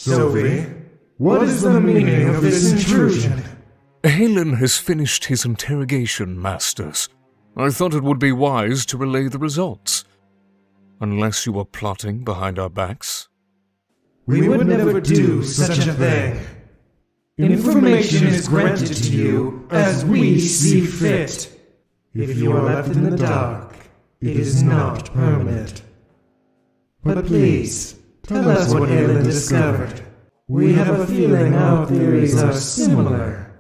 Sylvie, what is the meaning of this intrusion? Haylen has finished his interrogation, Masters. I thought it would be wise to relay the results. Unless you were plotting behind our backs. We would never do such a thing. Information is granted to you as we see fit. If you are left in the dark, it is not permanent. But please, tell us what Haylen discovered. We have a feeling our theories are similar.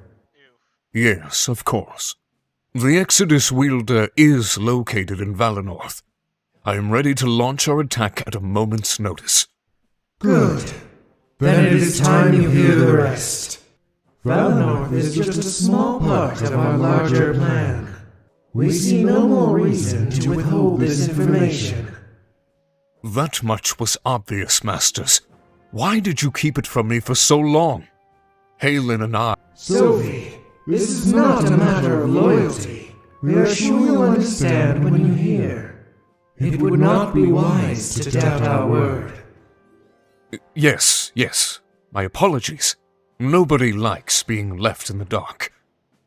Yes, of course. The Exodus Wielder is located in Valinor. I am ready to launch our attack at a moment's notice. Good. Then it is time you hear the rest. Valinor is just a small part of our larger plan. We see no more reason to withhold this information. That much was obvious, Masters. Why did you keep it from me for so long? Haylen and I... Sylvie, this is not a matter of loyalty. We are sure you'll understand when you hear. It would not be wise to doubt our word. Yes. My apologies. Nobody likes being left in the dark.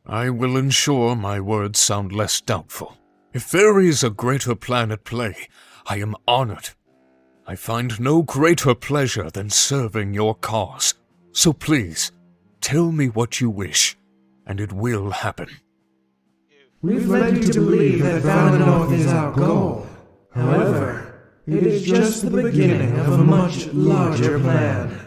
I will ensure my words sound less doubtful. If there is a greater plan at play, I am honored. I find no greater pleasure than serving your cause. So please, tell me what you wish, and it will happen. We've led you to believe that Valinor is our goal. However, it is just the beginning of a much larger plan.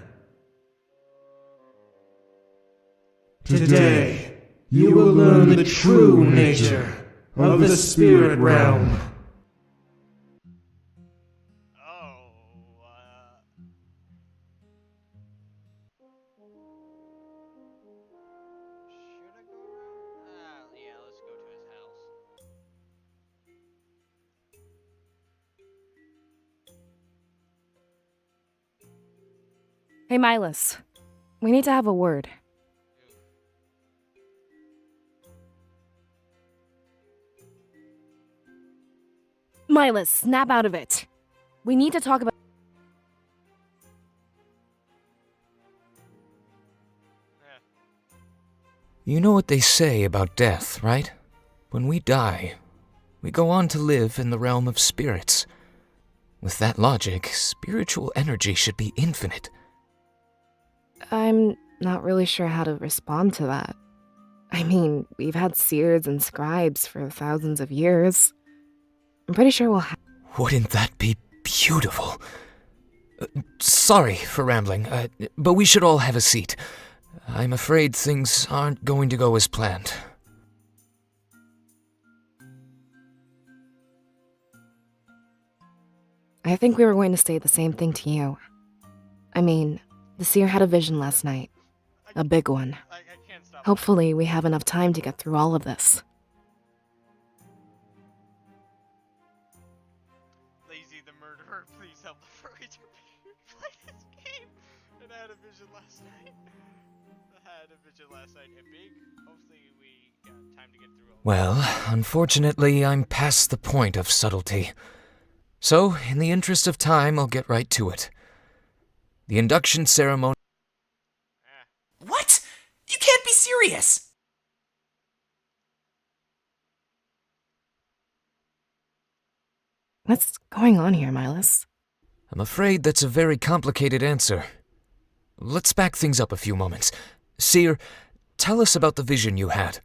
Today, you will learn the true nature of the spirit realm. Hey, Milas. We need to have a word. Milas, snap out of it. We need to talk about... You know what they say about death, right? When we die, we go on to live in the realm of spirits. With that logic, spiritual energy should be infinite. I'm not really sure how to respond to that. I mean, we've had seers and scribes for thousands of years. I'm pretty sure we'll have... Wouldn't that be beautiful? Sorry for rambling, but we should all have a seat. I'm afraid things aren't going to go as planned. I think we were going to say the same thing to you. I mean, the seer had a vision last night. A big one. Hopefully, we have enough time to get through all of this. Lazy the murderer, please help the furries play this game. And I had a vision last night. And big. Hopefully we got time to get through all. Well, unfortunately, I'm past the point of subtlety. So, in the interest of time, I'll get right to it. The induction ceremony... What? You can't be serious! What's going on here, Milas? I'm afraid that's a very complicated answer. Let's back things up a few moments. Seer, tell us about the vision you had.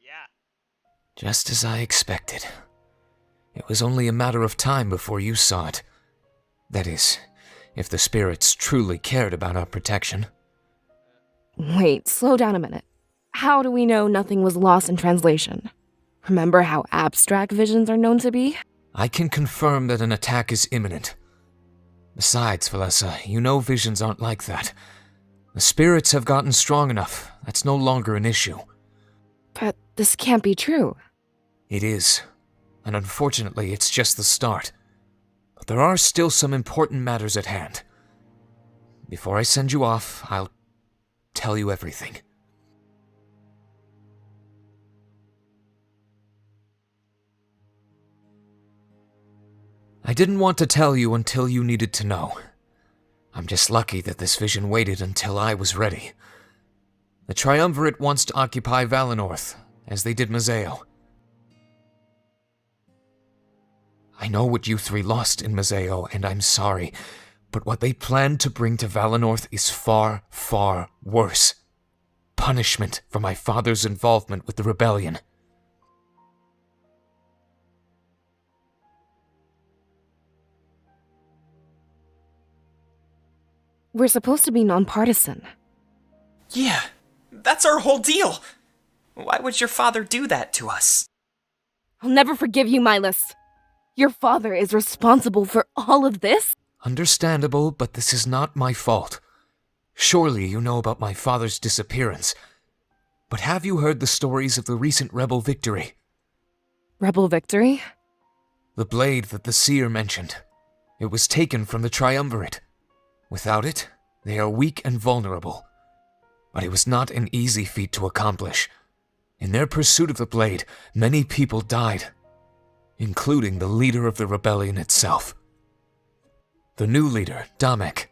Yeah. Just as I expected. It was only a matter of time before you saw it. That is, if the spirits truly cared about our protection. Wait, slow down a minute. How do we know nothing was lost in translation? Remember how abstract visions are known to be? I can confirm that an attack is imminent. Besides, Valessa, you know visions aren't like that. The spirits have gotten strong enough. That's no longer an issue. But this can't be true. It is. And unfortunately, it's just the start. But there are still some important matters at hand. Before I send you off, I'll tell you everything. I didn't want to tell you until you needed to know. I'm just lucky that this vision waited until I was ready. The Triumvirate wants to occupy Valenorth, as they did Mazeo. I know what you three lost in Mazeo, and I'm sorry, but what they plan to bring to Valenorth is far, far worse. Punishment for my father's involvement with the rebellion. We're supposed to be nonpartisan. Yeah, that's our whole deal. Why would your father do that to us? I'll never forgive you, Milas. Your father is responsible for all of this? Understandable, but this is not my fault. Surely you know about my father's disappearance. But have you heard the stories of the recent rebel victory? Rebel victory? The blade that the seer mentioned. It was taken from the Triumvirate. Without it, they are weak and vulnerable. But it was not an easy feat to accomplish. In their pursuit of the blade, many people died, including the leader of the rebellion itself. The new leader, Damek,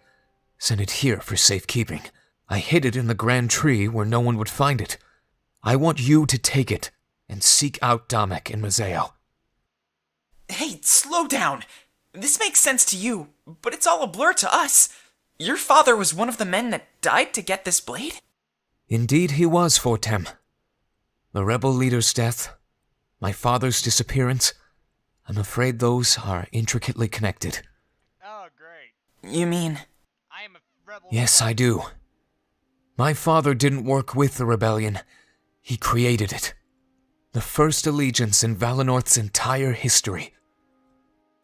sent it here for safekeeping. I hid it in the Grand Tree where no one would find it. I want you to take it and seek out Damek in Mazeo. Hey, slow down. This makes sense to you, but it's all a blur to us. Your father was one of the men that died to get this blade? Indeed he was, Fortem. The rebel leader's death, my father's disappearance, I'm afraid those are intricately connected. Oh, great. You mean... I am a rebel. Yes, I do. My father didn't work with the rebellion. He created it. The first allegiance in Valenorth's entire history.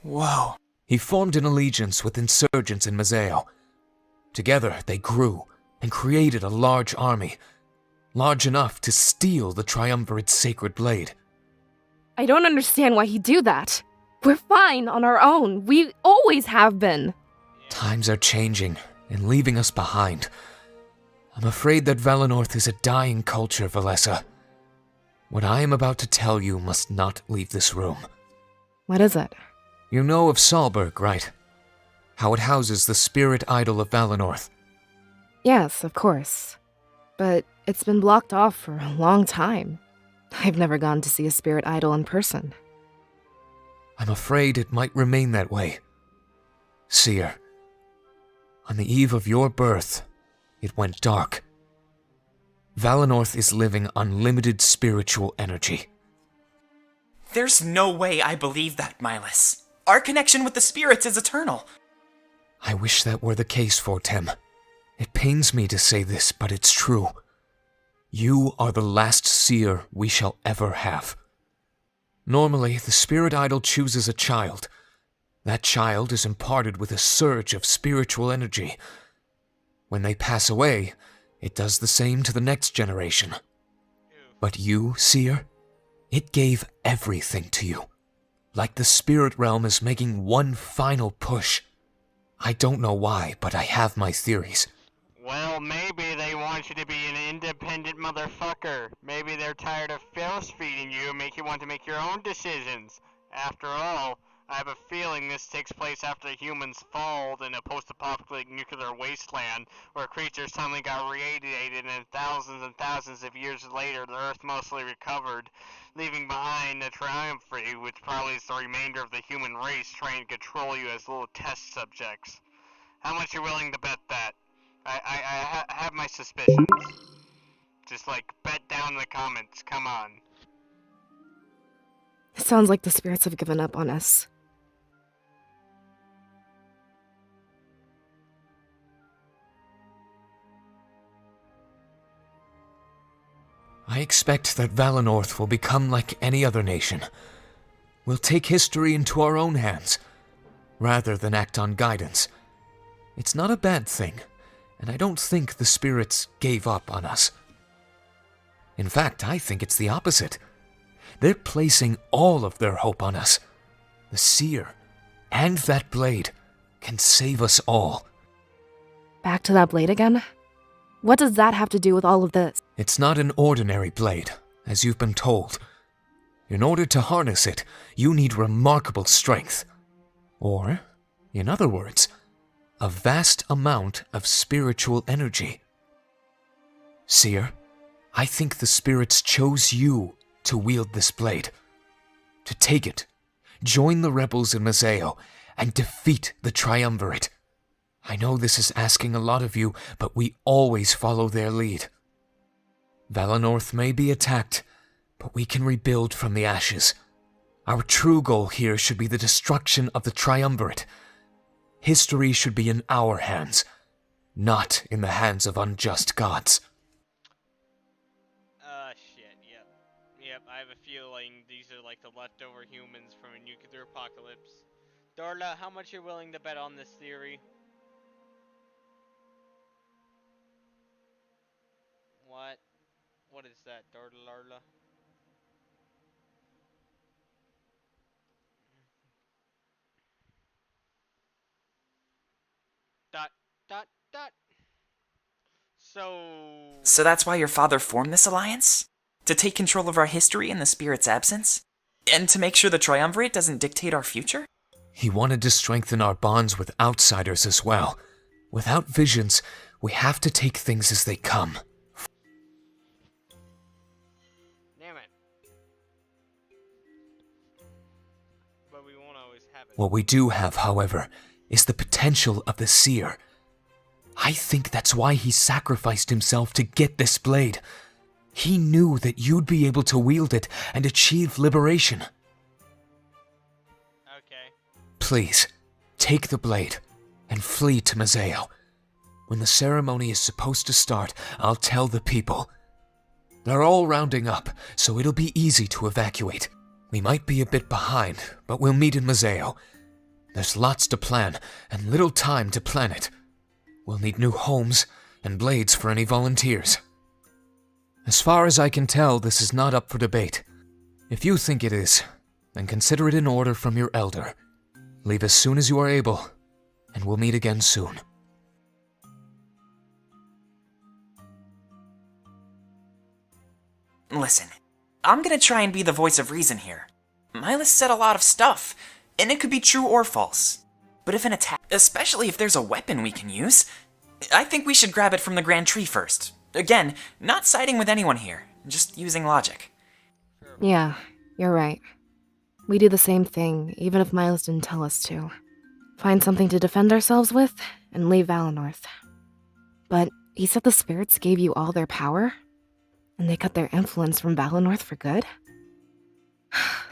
Whoa. He formed an allegiance with insurgents in Mazeo. Together, they grew and created a large army, large enough to steal the Triumvirate's sacred blade. I don't understand why he'd do that. We're fine on our own. We always have been. Times are changing and leaving us behind. I'm afraid that Valenorth is a dying culture, Valessa. What I am about to tell you must not leave this room. What is it? You know of Salberg, right? How it houses the spirit idol of Valenorth. Yes, of course. But it's been blocked off for a long time. I've never gone to see a spirit idol in person. I'm afraid it might remain that way. Seer, on the eve of your birth, it went dark. Valenorth is living unlimited spiritual energy. There's no way I believe that, Milas. Our connection with the spirits is eternal. I wish that were the case, Fortem. It pains me to say this, but it's true. You are the last seer we shall ever have. Normally, the spirit idol chooses a child. That child is imparted with a surge of spiritual energy. When they pass away, it does the same to the next generation. But you, seer, it gave everything to you. Like the spirit realm is making one final push. I don't know why, but I have my theories. Well, maybe they want you to be an independent motherfucker. Maybe they're tired of force feeding you and make you want to make your own decisions. After all, I have a feeling this takes place after humans fall in a post-apocalyptic nuclear wasteland where creatures suddenly got radiated and thousands of years later the Earth mostly recovered, leaving behind the Triumvirate, which probably is the remainder of the human race trying to control you as little test subjects. How much are you willing to bet that? I have my suspicions. Just bet down in the comments, come on. It sounds like the spirits have given up on us. I expect that Valenorth will become like any other nation. We'll take history into our own hands, rather than act on guidance. It's not a bad thing. and I don't think the spirits gave up on us. In fact, I think it's the opposite. They're placing all of their hope on us. The seer and that blade can save us all. Back to that blade again? What does that have to do with all of this? It's not an ordinary blade, as you've been told. In order to harness it, you need remarkable strength. Or, in other words, a vast amount of spiritual energy. Seer, I think the spirits chose you to wield this blade. To take it, join the rebels in Mazeo, and defeat the Triumvirate. I know this is asking a lot of you, but we always follow their lead. Valenorth may be attacked, but we can rebuild from the ashes. Our true goal here should be the destruction of the Triumvirate. History should be in our hands, not in the hands of unjust gods. Shit, yep. Yep, I have a feeling these are like the leftover humans from a nuclear apocalypse. Darla, how much are you willing to bet on this theory? What? What is that, Darla? Dot, dot, dot. So that's why your father formed this alliance? To take control of our history in the spirit's absence? And to make sure the Triumvirate doesn't dictate our future? He wanted to strengthen our bonds with outsiders as well. Without visions, we have to take things as they come. Damn it. But we won't always have it. What we do have, however, is the potential of the seer. I think that's why he sacrificed himself to get this blade. He knew that you'd be able to wield it and achieve liberation. Okay. Please, take the blade and flee to Mazeo. When the ceremony is supposed to start, I'll tell the people. They're all rounding up, so it'll be easy to evacuate. We might be a bit behind, but we'll meet in Mazeo. There's lots to plan, and little time to plan it. We'll need new homes and blades for any volunteers. As far as I can tell, this is not up for debate. If you think it is, then consider it an order from your elder. Leave as soon as you are able, and we'll meet again soon. Listen, I'm gonna try and be the voice of reason here. Milas said a lot of stuff, and it could be true or false. But if an attack, especially if there's a weapon we can use, I think we should grab it from the Grand Tree first. Again, not siding with anyone here, just using logic. Yeah, you're right. We do the same thing, even if Miles didn't tell us to. Find something to defend ourselves with, and leave Valenorth. But he said the spirits gave you all their power? And they cut their influence from Valenorth for good?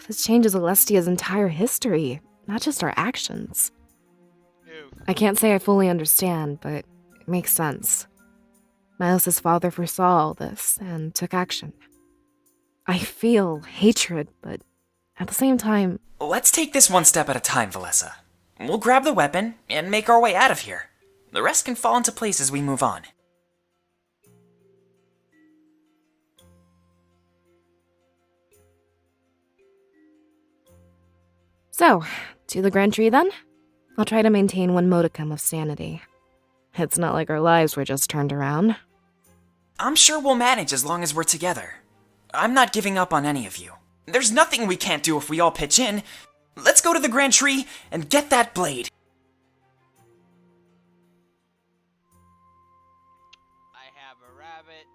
This changes Alestia's entire history, not just our actions. Ew. I can't say I fully understand, but it makes sense. Miles' father foresaw all this and took action. I feel hatred, but at the same time... Let's take this one step at a time, Valessa. We'll grab the weapon and make our way out of here. The rest can fall into place as we move on. So, to the Grand Tree then? I'll try to maintain one modicum of sanity. It's not like our lives were just turned around. I'm sure we'll manage as long as we're together. I'm not giving up on any of you. There's nothing we can't do if we all pitch in. Let's go to the Grand Tree and get that blade. I have a rabbit.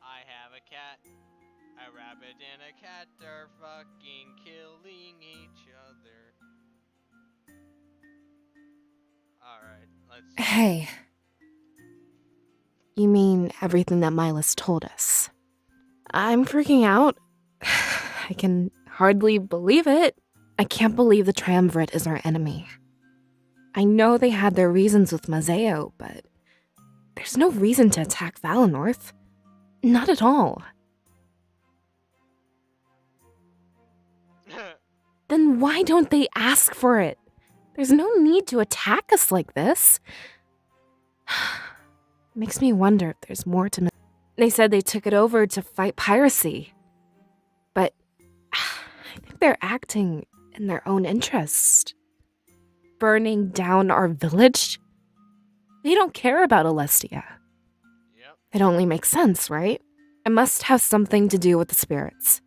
I have a cat. A rabbit and a cat are fucking killing each other. Alright, let's... Hey. You mean everything that Milas told us? I'm freaking out. I can hardly believe it. I can't believe the Triumvirate is our enemy. I know they had their reasons with Mazeo, but there's no reason to attack Valenorth. Not at all. Then why don't they ask for it? There's no need to attack us like this. Makes me wonder if there's more to. They said they took it over to fight piracy. But I think they're acting in their own interest. Burning down our village? They don't care about Alestia. Yep. It only makes sense, right? It must have something to do with the spirits.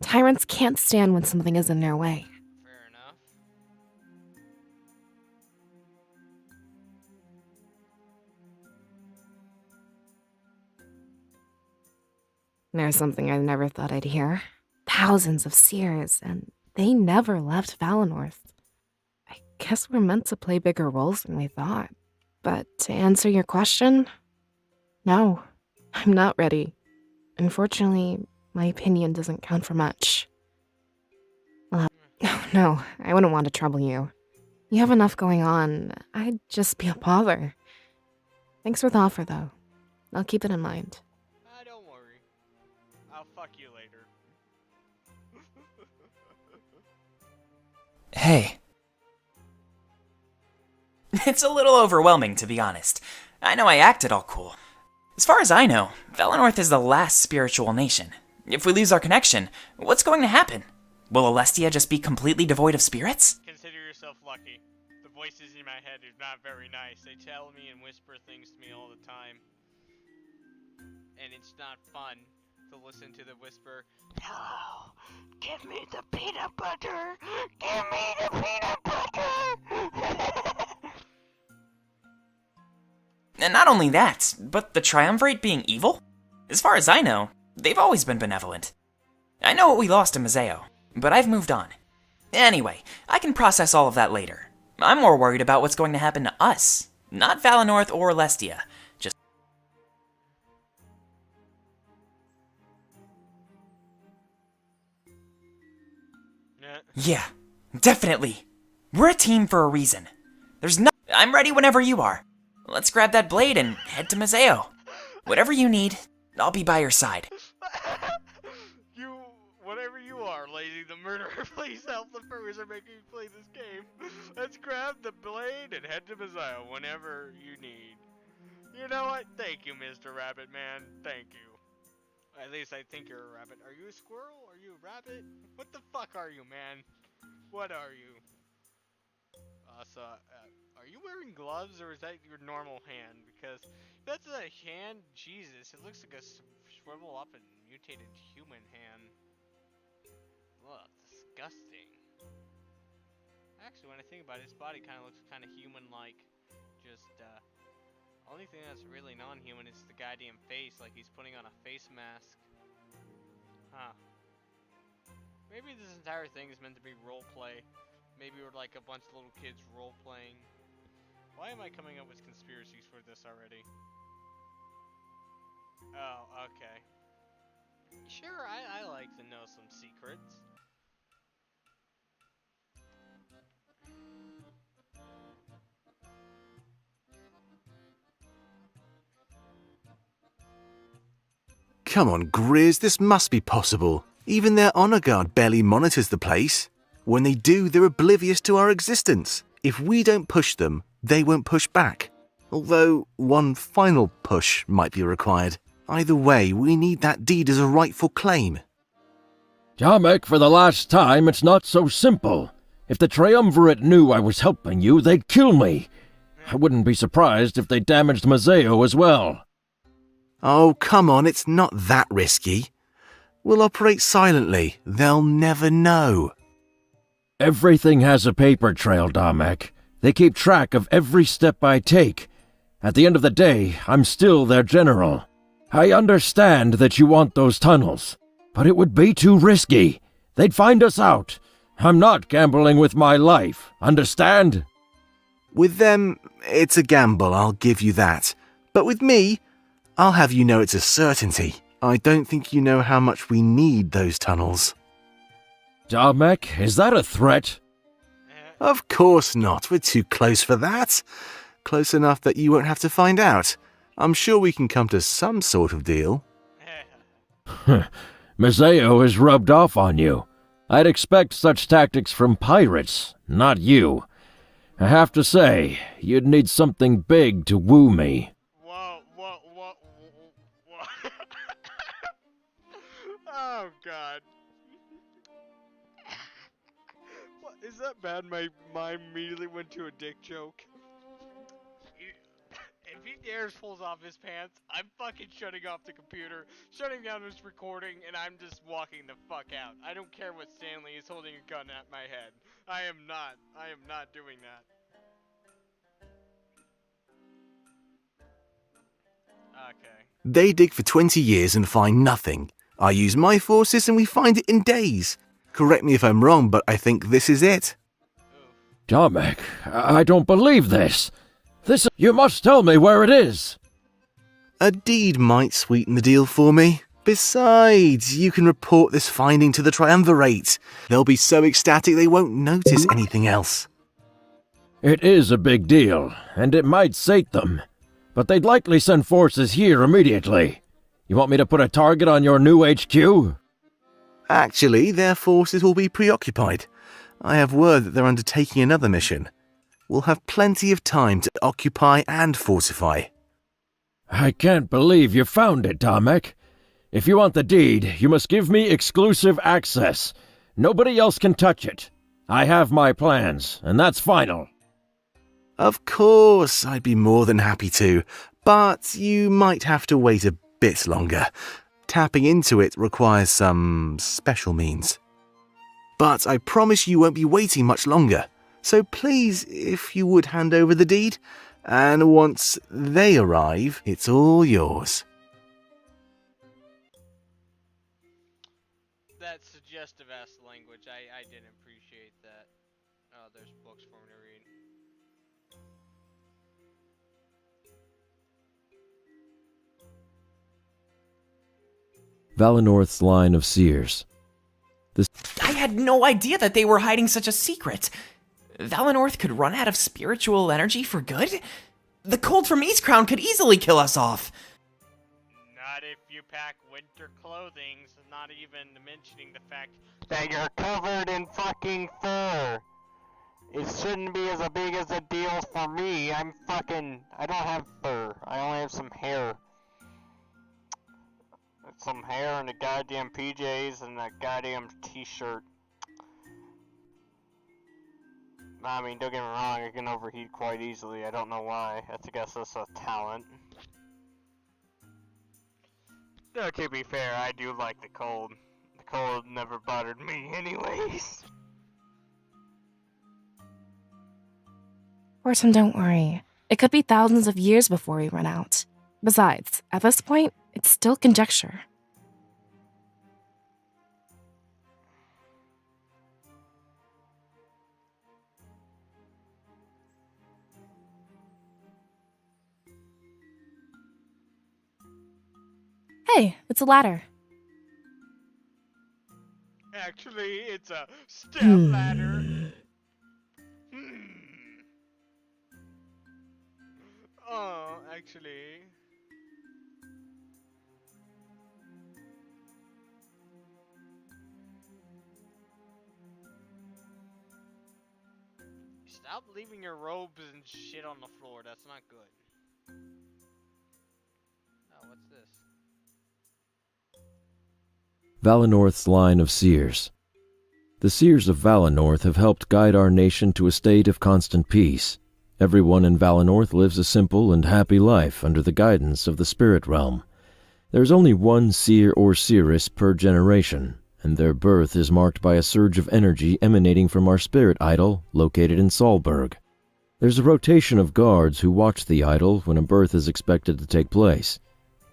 Tyrants can't stand when something is in their way. Fair enough. There's something I never thought I'd hear. Thousands of seers, and they never left Valinor. I guess we're meant to play bigger roles than we thought. But to answer your question, no, I'm not ready. Unfortunately, my opinion doesn't count for much. Well, no, I wouldn't want to trouble you. You have enough going on. I'd just be a bother. Thanks for the offer, though. I'll keep it in mind. Don't worry. I'll fuck you later. Hey. It's a little overwhelming, to be honest. I know I acted all cool. As far as I know, Valinor is the last spiritual nation. If we lose our connection, what's going to happen? Will Alestia just be completely devoid of spirits? Consider yourself lucky. The voices in my head are not very nice. They tell me and whisper things to me all the time. And it's not fun to listen to the whisper, "No, give me the peanut butter! Give me the peanut butter!" And not only that, but the Triumvirate being evil? As far as I know, they've always been benevolent. I know what we lost in Mazeo, but I've moved on. Anyway, I can process all of that later. I'm more worried about what's going to happen to us. Not Valinor or Alestia. Just... Yeah, definitely. We're a team for a reason. There's no... I'm ready whenever you are. Let's grab that blade and head to Mazeo. Whatever you need, I'll be by your side. Whatever you are, Lazy the Murderer, please help the furries are making me play this game. Let's grab the blade and head to Mazeo whenever you need. You know what? Thank you, Mr. Rabbit Man. Thank you. At least I think you're a rabbit. Are you a squirrel? Are you a rabbit? What the fuck are you, man? What are you? Are you wearing gloves or is that your normal hand? Because if that's a hand, Jesus, it looks like a shrivel up and mutated human hand. Ugh, disgusting. Actually, when I think about it, his body kind of looks kind of human-like. Just, only thing that's really non-human is the goddamn face, like he's putting on a face mask. Huh. Maybe this entire thing is meant to be roleplay. Maybe we're like a bunch of little kids role-playing. Why am I coming up with conspiracies for this already? Oh, okay. Sure, I like to know some secrets. Come on, Grizz, this must be possible. Even their honor guard barely monitors the place. When they do, they're oblivious to our existence. If we don't push them, they won't push back. Although, one final push might be required. Either way, we need that deed as a rightful claim. Jamek, for the last time, it's not so simple. If the Triumvirate knew I was helping you, they'd kill me. I wouldn't be surprised if they damaged Mazeo as well. Oh, come on, it's not that risky. We'll operate silently. They'll never know. Everything has a paper trail, Damek. They keep track of every step I take. At the end of the day, I'm still their general. I understand that you want those tunnels, but it would be too risky. They'd find us out. I'm not gambling with my life, understand? With them, it's a gamble, I'll give you that. But with me, I'll have you know it's a certainty. I don't think you know how much we need those tunnels. Damek, is that a threat? Of course not. We're too close for that. Close enough that you won't have to find out. I'm sure we can come to some sort of deal. Mazeo has rubbed off on you. I'd expect such tactics from pirates, not you. I have to say, you'd need something big to woo me. Whoa, Is that bad? My mind immediately went to a dick joke. If he dares pulls off his pants, I'm fucking shutting off the computer, shutting down this recording, and I'm just walking the fuck out. I don't care what Stanley is holding a gun at my head. I am not doing that. Okay. They dig for 20 years and find nothing. I use my forces and we find it in days. Correct me if I'm wrong, but I think this is it. Domek, I don't believe this. You must tell me where it is. A deed might sweeten the deal for me. Besides, you can report this finding to the Triumvirate. They'll be so ecstatic they won't notice anything else. It is a big deal, and it might sate them. But they'd likely send forces here immediately. You want me to put a target on your new HQ? Actually, their forces will be preoccupied. I have word that they're undertaking another mission. We'll have plenty of time to occupy and fortify. I can't believe you found it, Domek. If you want the deed, you must give me exclusive access. Nobody else can touch it. I have my plans, and that's final. Of course, I'd be more than happy to, but you might have to wait a bit longer. Tapping into it requires some special means. But I promise you won't be waiting much longer. So please, if you would hand over the deed, and once they arrive, it's all yours. That suggestive-ass language, I didn't appreciate that. Oh, there's books for me to read. Valenorth's line of seers. I had no idea that they were hiding such a secret. Valenorth could run out of spiritual energy for good? The cold from Eastcrown could easily kill us off. Not if you pack winter clothing, not even mentioning the fact that you're covered in fucking fur. It shouldn't be as big as a deal for me. I don't have fur. I only have some hair. Some hair and the goddamn PJs and that goddamn t-shirt. I mean, don't get me wrong, I can overheat quite easily. I don't know why. I guess that's a talent. Though, to be fair, I do like the cold. The cold never bothered me anyways. Orson, don't worry. It could be thousands of years before we run out. Besides, at this point, it's still conjecture. Hey, it's a ladder. Actually, it's a step ladder. Oh, actually. Stop leaving your robes and shit on the floor. That's not good. Oh, what's this? Valenorth's line of seers. The seers of Valenorth have helped guide our nation to a state of constant peace. Everyone in Valenorth lives a simple and happy life under the guidance of the spirit realm. There is only one seer or seeress per generation, and their birth is marked by a surge of energy emanating from our spirit idol located in Solberg. There's a rotation of guards who watch the idol when a birth is expected to take place.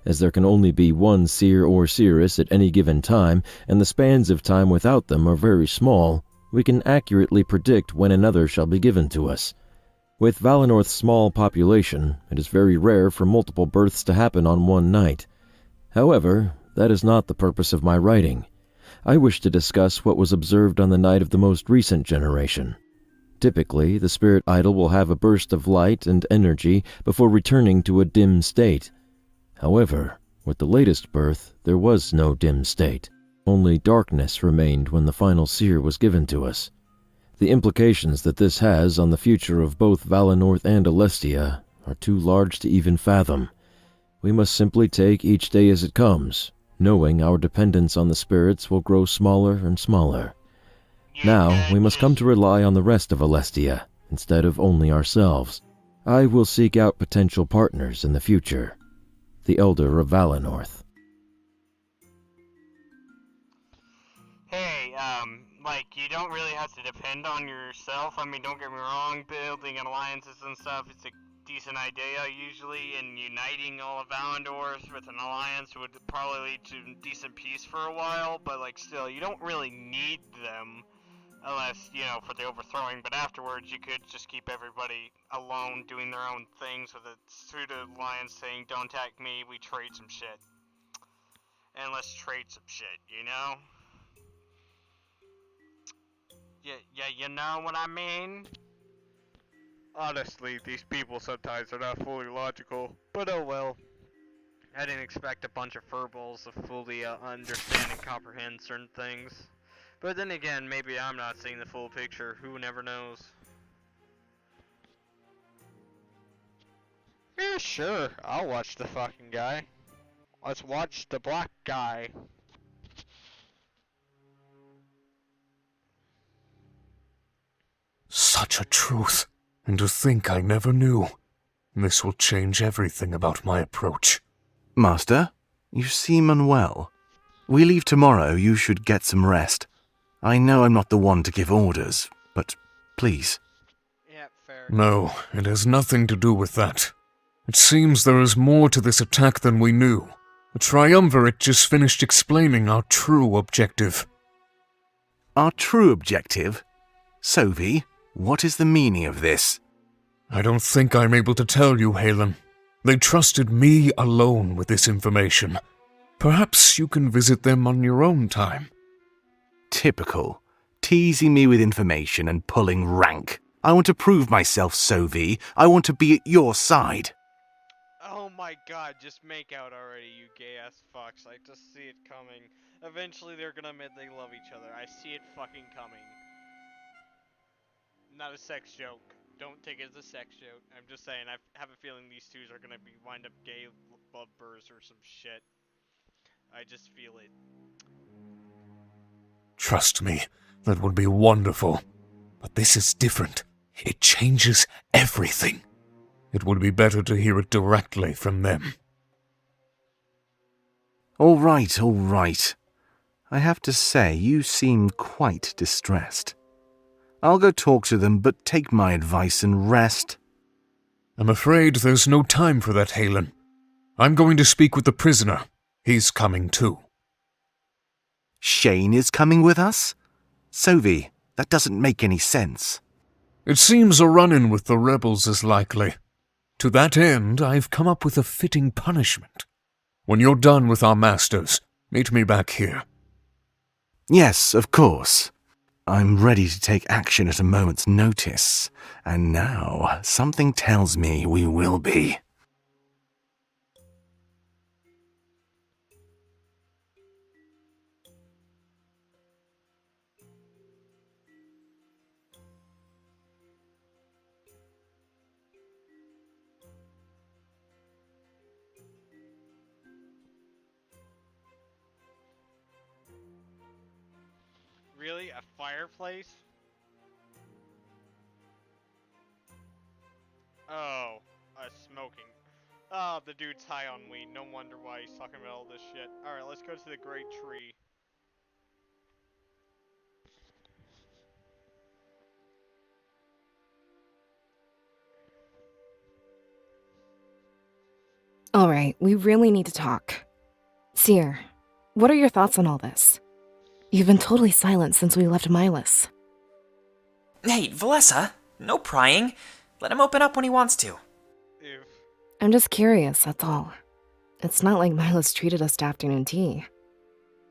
As there can only be one seer or seeress at any given time, and the spans of time without them are very small, we can accurately predict when another shall be given to us. With Valenorth's small population, it is very rare for multiple births to happen on one night. However, that is not the purpose of my writing. I wish to discuss what was observed on the night of the most recent generation. Typically, the spirit idol will have a burst of light and energy before returning to a dim state. However, with the latest birth, there was no dim state. Only darkness remained when the final seer was given to us. The implications that this has on the future of both Valenorth and Alestia are too large to even fathom. We must simply take each day as it comes, knowing our dependence on the spirits will grow smaller and smaller. Now, we must come to rely on the rest of Alestia, instead of only ourselves. I will seek out potential partners in the future. The Elder of Valenorth. Hey, like, you don't really have to depend on yourself. I mean, don't get me wrong, building alliances and stuff, it's a decent idea usually, and uniting all of Valandor with an alliance would probably lead to decent peace for a while, but, like, still, you don't really need them. Unless, you know, for the overthrowing, but afterwards you could just keep everybody alone doing their own things with a pseudo alliance saying, don't attack me, we trade some shit. And let's trade some shit, you know? Yeah, you know what I mean? Honestly, these people sometimes are not fully logical, but oh well. I didn't expect a bunch of furballs to fully understand and comprehend certain things. But then again, maybe I'm not seeing the full picture. Who never knows? Yeah, sure. I'll watch the fucking guy. Let's watch the black guy. Such a truth. And to think I never knew. This will change everything about my approach. Master, you seem unwell. We leave tomorrow. You should get some rest. I know I'm not the one to give orders, but please. Yeah, fair. No, it has nothing to do with that. It seems there is more to this attack than we knew. The Triumvirate just finished explaining our true objective. Our true objective? Sovi, what is the meaning of this? I don't think I'm able to tell you, Halen. They trusted me alone with this information. Perhaps you can visit them on your own time. Typical. Teasing me with information and pulling rank. I want to prove myself, Sovi. I want to be at your side. Oh my god, just make out already, you gay-ass fucks. I just see it coming. Eventually they're gonna admit they love each other. I see it fucking coming. Not a sex joke. Don't take it as a sex joke. I'm just saying, I have a feeling these two are gonna wind up gay lovebirds or some shit. I just feel it. Trust me, that would be wonderful. But this is different. It changes everything. It would be better to hear it directly from them. All right. I have to say, you seem quite distressed. I'll go talk to them, but take my advice and rest. I'm afraid there's no time for that, Halen. I'm going to speak with the prisoner. He's coming too. Shane is coming with us? Sovi, that doesn't make any sense. It seems a run-in with the rebels is likely. To that end, I've come up with a fitting punishment. When you're done with our masters, meet me back here. Yes, of course. I'm ready to take action at a moment's notice. And now, something tells me we will be. Really? A fireplace? Oh, smoking. Oh, the dude's high on weed. No wonder why he's talking about all this shit. Alright, let's go to the great tree. Alright, we really need to talk. Seer, what are your thoughts on all this? You've been totally silent since we left Milas. Hey, Valessa, no prying. Let him open up when he wants to. Ew. I'm just curious, that's all. It's not like Milas treated us to afternoon tea.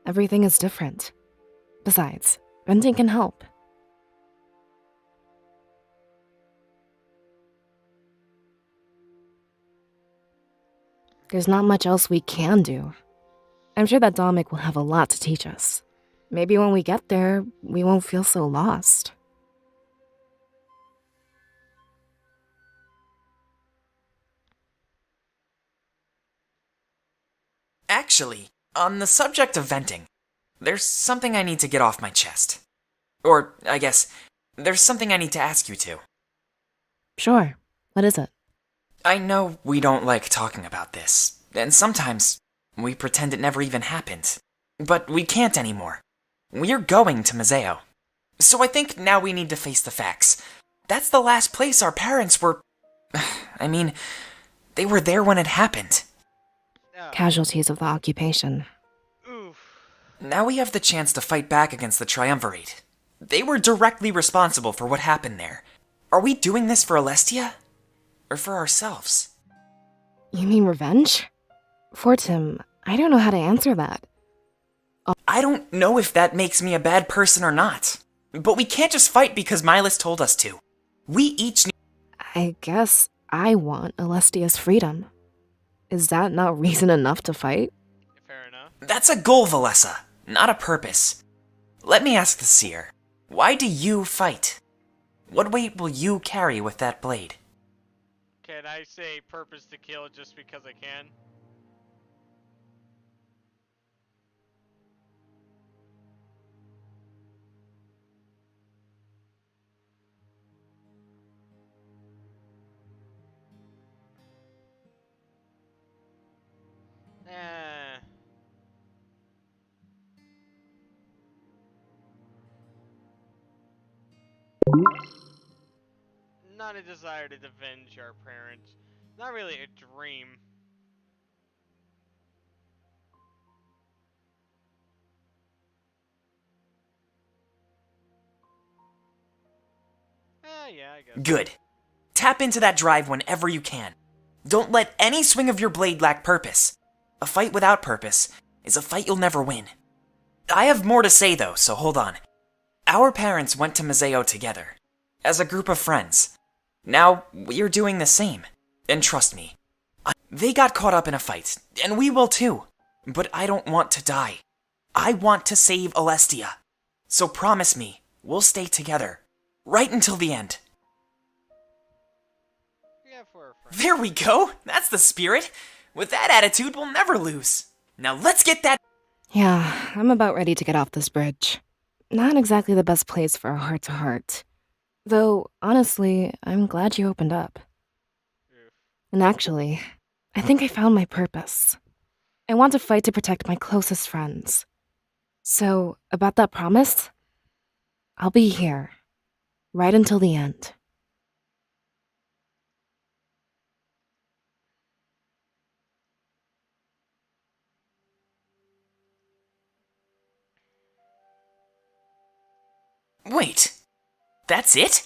Everything is different. Besides, venting can help. There's not much else we can do. I'm sure that Dominic will have a lot to teach us. Maybe when we get there, we won't feel so lost. Actually, on the subject of venting, there's something I need to get off my chest. Or, I guess, there's something I need to ask you too. Sure. What is it? I know we don't like talking about this, and sometimes we pretend it never even happened. But we can't anymore. We're going to Mazeo. So I think now we need to face the facts. That's the last place our parents were... I mean, they were there when it happened. Casualties of the occupation. Oof. Now we have the chance to fight back against the Triumvirate. They were directly responsible for what happened there. Are we doing this for Alestia? Or for ourselves? You mean revenge? Fortim, I don't know how to answer that. I don't know if that makes me a bad person or not. But we can't just fight because Milas told us to. We each need... I guess I want Alestia's freedom. Is that not reason enough to fight? Fair enough. That's a goal, Valessa, not a purpose. Let me ask the Seer. Why do you fight? What weight will you carry with that blade? Can I say purpose to kill just because I can? Eh. Not a desire to avenge our parents. Not really a dream. Yeah, I guess. Good. Tap into that drive whenever you can. Don't let any swing of your blade lack purpose. A fight without purpose is a fight you'll never win. I have more to say though, so hold on. Our parents went to Mazeo together, as a group of friends. Now, we're doing the same. And trust me, they got caught up in a fight, and we will too. But I don't want to die. I want to save Alestia. So promise me, we'll stay together. Right until the end. Yeah, for a friend. There we go! That's the spirit! With that attitude, we'll never lose. Now let's get that... Yeah, I'm about ready to get off this bridge. Not exactly the best place for a heart-to-heart. Though, honestly, I'm glad you opened up. Oof. And actually, I think I found my purpose. I want to fight to protect my closest friends. So, about that promise, I'll be here, right until the end. Wait, that's it?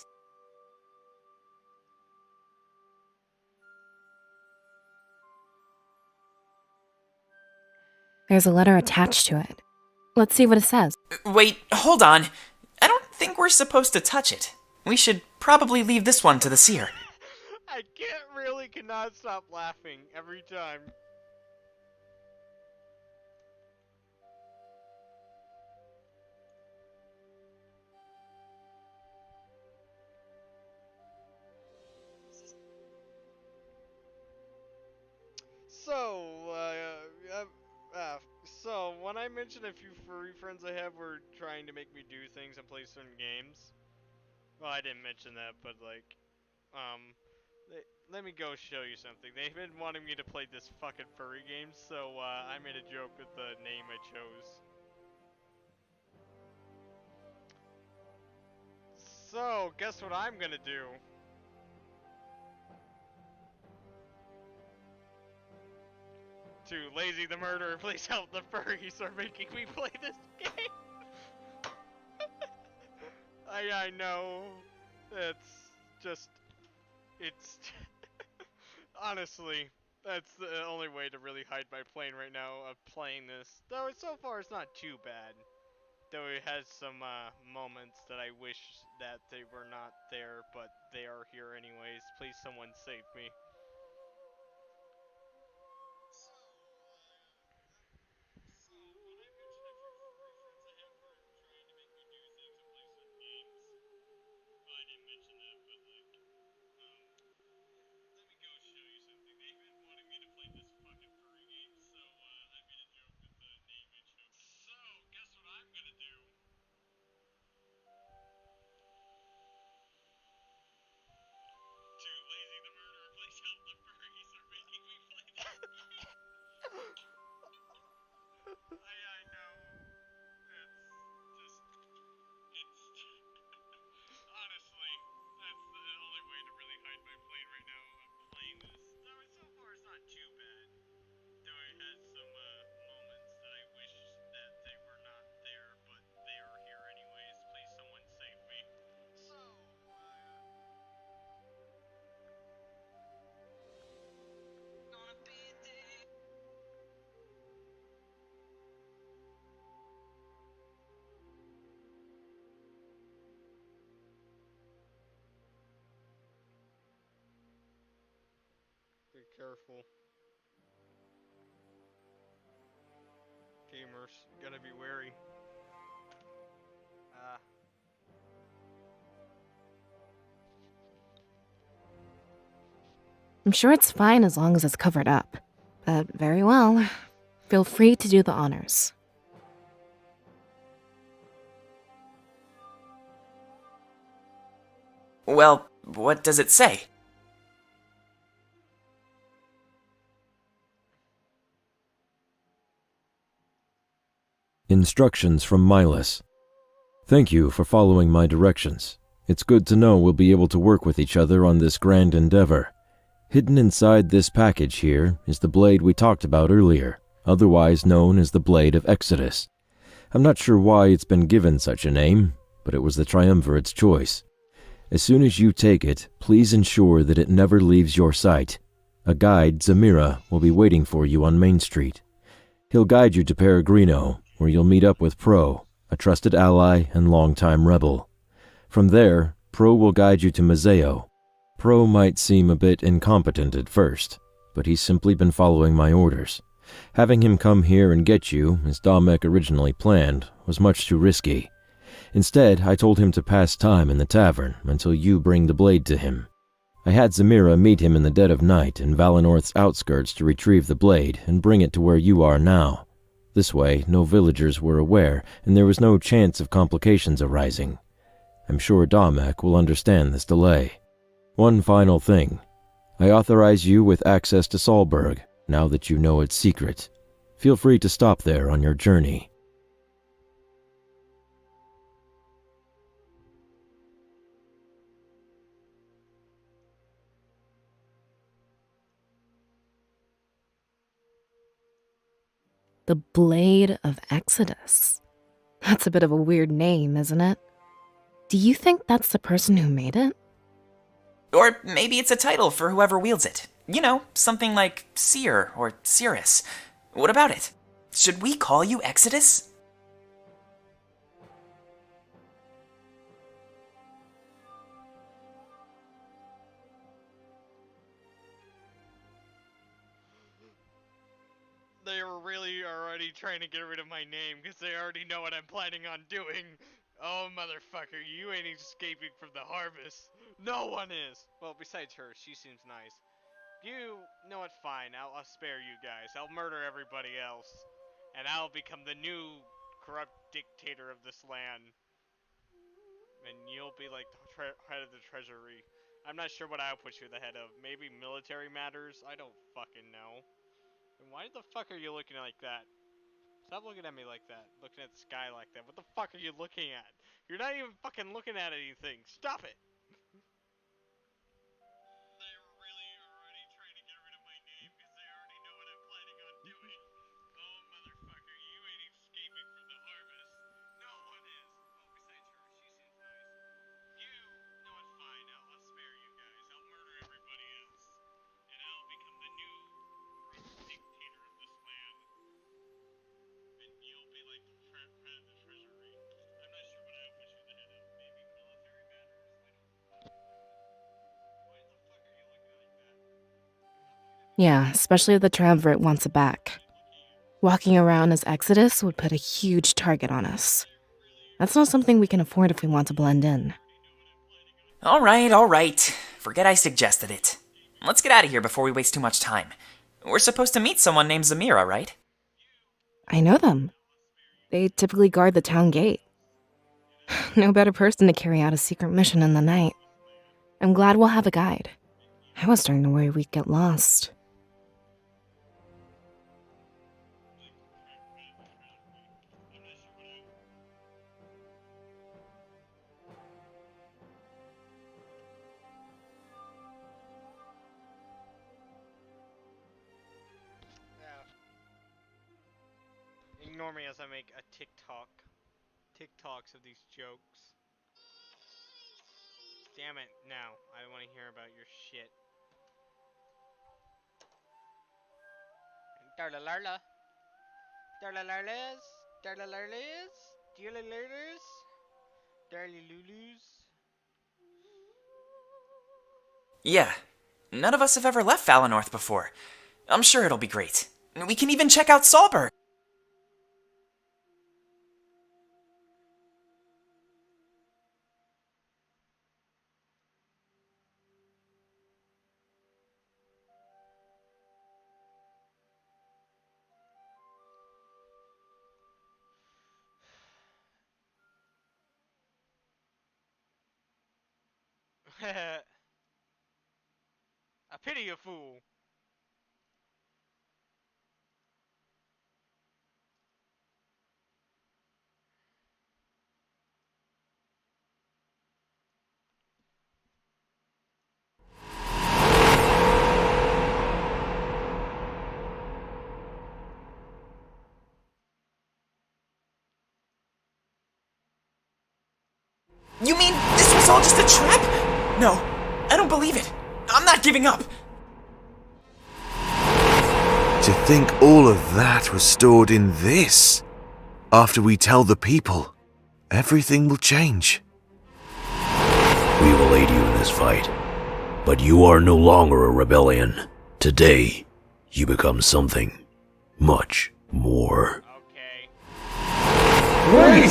There's a letter attached to it. Let's see what it says. Wait, hold on. I don't think we're supposed to touch it. We should probably leave this one to the Seer. I cannot stop laughing every time. So, when I mentioned a few furry friends I have were trying to make me do things and play certain games, well, I didn't mention that, but like, let me go show you something. They've been wanting me to play this fucking furry game, so I made a joke with the name I chose. So, guess what I'm gonna do? To Lazy the Murderer, please help the furries are making me play this game. I know. It's just... It's... Honestly, that's the only way to really hide my pain right now of playing this. Though so far it's not too bad. Though it has some moments that I wish that they were not there, but they are here anyways. Please someone save me. Careful. Gamers, gotta be wary. I'm sure it's fine as long as it's covered up. But very well. Feel free to do the honors. Well, what does it say? Instructions from Milas. Thank you for following my directions. It's good to know we'll be able to work with each other on this grand endeavor. Hidden inside this package here is the blade we talked about earlier, otherwise known as the Blade of Exodus. I'm not sure why it's been given such a name, but it was the Triumvirate's choice. As soon as you take it, please ensure that it never leaves your sight. A guide, Zamira, will be waiting for you on Main Street. He'll guide you to Peregrino, where you'll meet up with Pro, a trusted ally and longtime rebel. From there, Pro will guide you to Mazeo. Pro might seem a bit incompetent at first, but he's simply been following my orders. Having him come here and get you, as Damek originally planned, was much too risky. Instead, I told him to pass time in the tavern until you bring the blade to him. I had Zamira meet him in the dead of night in Valenorth's outskirts to retrieve the blade and bring it to where you are now. This way, no villagers were aware, and there was no chance of complications arising. I'm sure Damek will understand this delay. One final thing. I authorize you with access to Solberg, now that you know its secret. Feel free to stop there on your journey. The Blade of Exodus. That's a bit of a weird name, isn't it? Do you think that's the person who made it? Or maybe it's a title for whoever wields it. You know, something like Seer or Cirrus. What about it? Should we call you Exodus? They were really already trying to get rid of my name because they already know what I'm planning on doing. Oh, motherfucker, you ain't escaping from the harvest. No one is. Well, besides her, she seems nice. You know what? Fine. I'll spare you guys. I'll murder everybody else, and I'll become the new corrupt dictator of this land. And you'll be like the head of the treasury. I'm not sure what I'll put you the head of. Maybe military matters. I don't fucking know. And why the fuck are you looking like that? Stop looking at me like that. Looking at the sky like that. What the fuck are you looking at? You're not even fucking looking at anything. Stop it! They were really already trying to get rid of my name because they already know what I'm planning on doing. Oh, motherfucker, you ain't escaping from the harvest. No one is. Oh, besides her, she seems nice. You know what? Fine. I'll spare you guys. I'll murder everybody else. And I'll become the new dictator of this land. And you'll be like the head of the treasury. I'm not sure what I'll put you the head of. Maybe military matters? I don't know. Why the fuck are you looking like that? Yeah, especially if the Triumvirate wants it back. Walking around as Exodus would put a huge target on us. That's not something we can afford if we want to blend in. Alright. Forget I suggested it. Let's get out of here before we waste too much time. We're supposed to meet someone named Zamira, right? I know them. They typically guard the town gate. No better person to carry out a secret mission in the night. I'm glad we'll have a guide. I was starting to worry we'd get lost. Ignore me as I make a TikToks of these jokes. Damn it, no. I don't want to hear about your shit. Darlalarla. Darlalarlas. Darlalarlas. Darlalarlas. Darlilulus. Yeah. None of us have ever left Valinor before. I'm sure it'll be great. We can even check out Salberg. I pity a fool. You mean this was all just a trap? No, I don't believe it. I'm not giving up. To think all of that was stored in this. After we tell the people, everything will change. We will aid you in this fight, but you are no longer a rebellion. Today, you become something much more. Okay. Wait!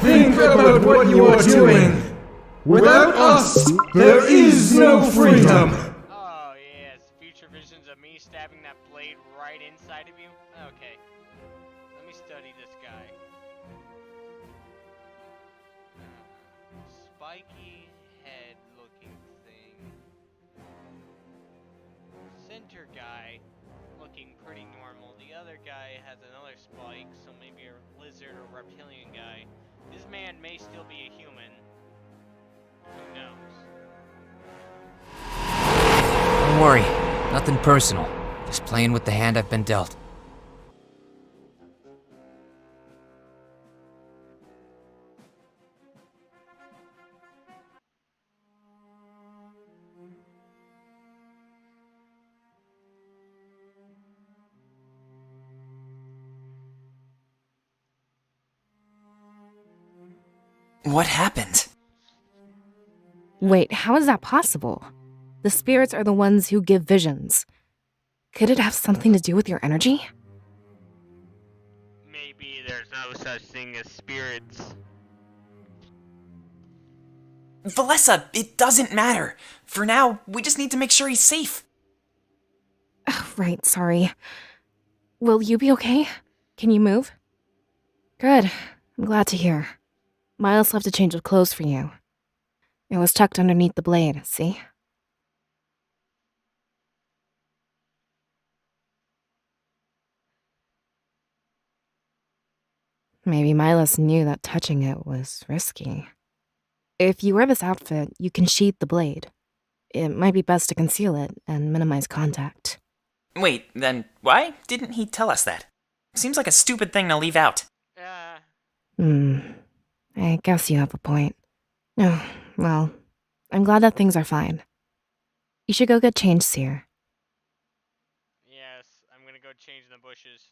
Think about what you are doing! Without us, there is no freedom! Oh, yes. Future visions of me stabbing that blade right inside of you? Okay. Let me study this guy. Spiky head looking thing. Center guy looking pretty normal. The other guy has another spike, so maybe a lizard or reptilian guy. This man may still be a human. Who knows? Don't worry, nothing personal. Just playing with the hand I've been dealt. What happened? Wait, how is that possible? The spirits are the ones who give visions. Could it have something to do with your energy? Maybe there's no such thing as spirits. Valessa, it doesn't matter. For now, we just need to make sure he's safe. Right, sorry. Will you be okay? Can you move? Good. I'm glad to hear. Miles left a change of clothes for you. It was tucked underneath the blade, see? Maybe Miles knew that touching it was risky. If you wear this outfit, you can sheath the blade. It might be best to conceal it and minimize contact. Wait, then why didn't he tell us that? Seems like a stupid thing to leave out. I guess you have a point. Oh, well, I'm glad that things are fine. You should go get changed, Seer. Yes, I'm gonna go change in the bushes.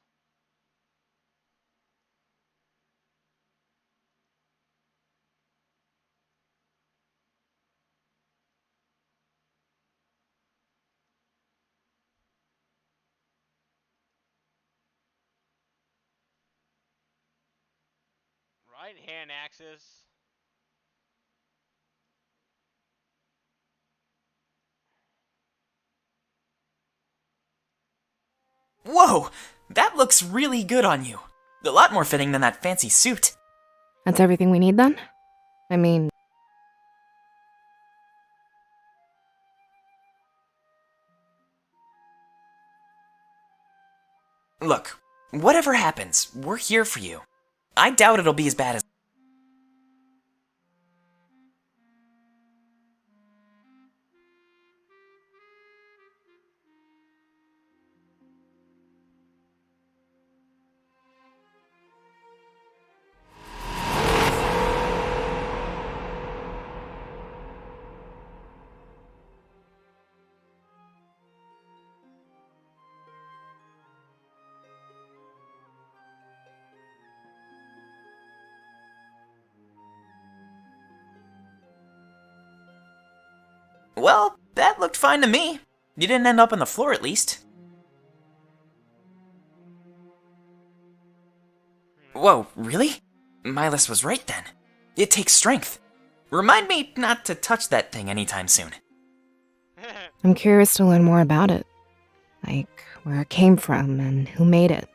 Right hand axis. Whoa! That looks really good on you. A lot more fitting than that fancy suit. That's everything we need then? I mean... Look, whatever happens, we're here for you. I doubt it'll be as bad as... Well, That looked fine to me. You didn't end up on the floor, at least. Whoa, really? Milas was right then. It takes strength. Remind me not to touch that thing anytime soon. I'm curious to learn more about it. Like, where it came from and who made it.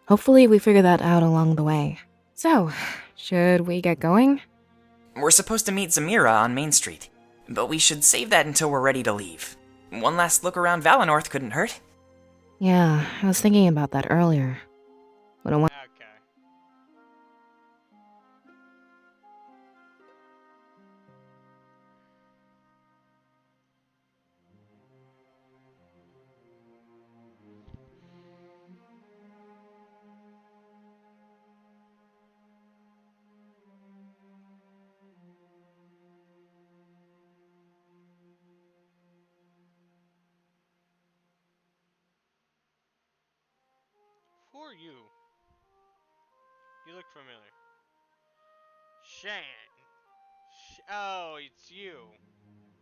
Hopefully we figure that out along the way. So, should we get going? We're supposed to meet Zamira on Main Street, but we should save that until we're ready to leave. One last look around Valinor couldn't hurt. Yeah, I was thinking about that earlier. What I want. Okay. Who are you? You look familiar. Shane. Oh, it's you.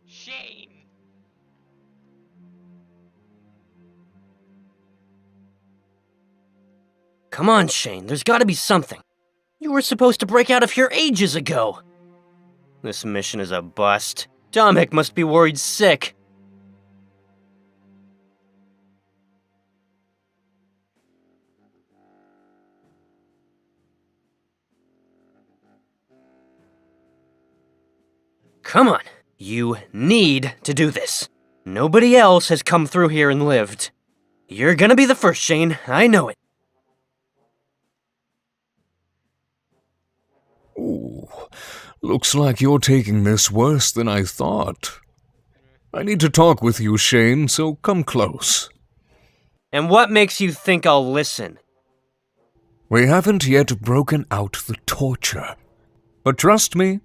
Shane. Come on, Shane, there's gotta be something. You were supposed to break out of here ages ago. This mission is a bust. Dominic must be worried sick. Come on, you need to do this. Nobody else has come through here and lived. You're gonna be the first, Shane, I know it. Ooh, looks like you're taking this worse than I thought. I need to talk with you, Shane, so come close. And what makes you think I'll listen? We haven't yet broken out the torture. But trust me,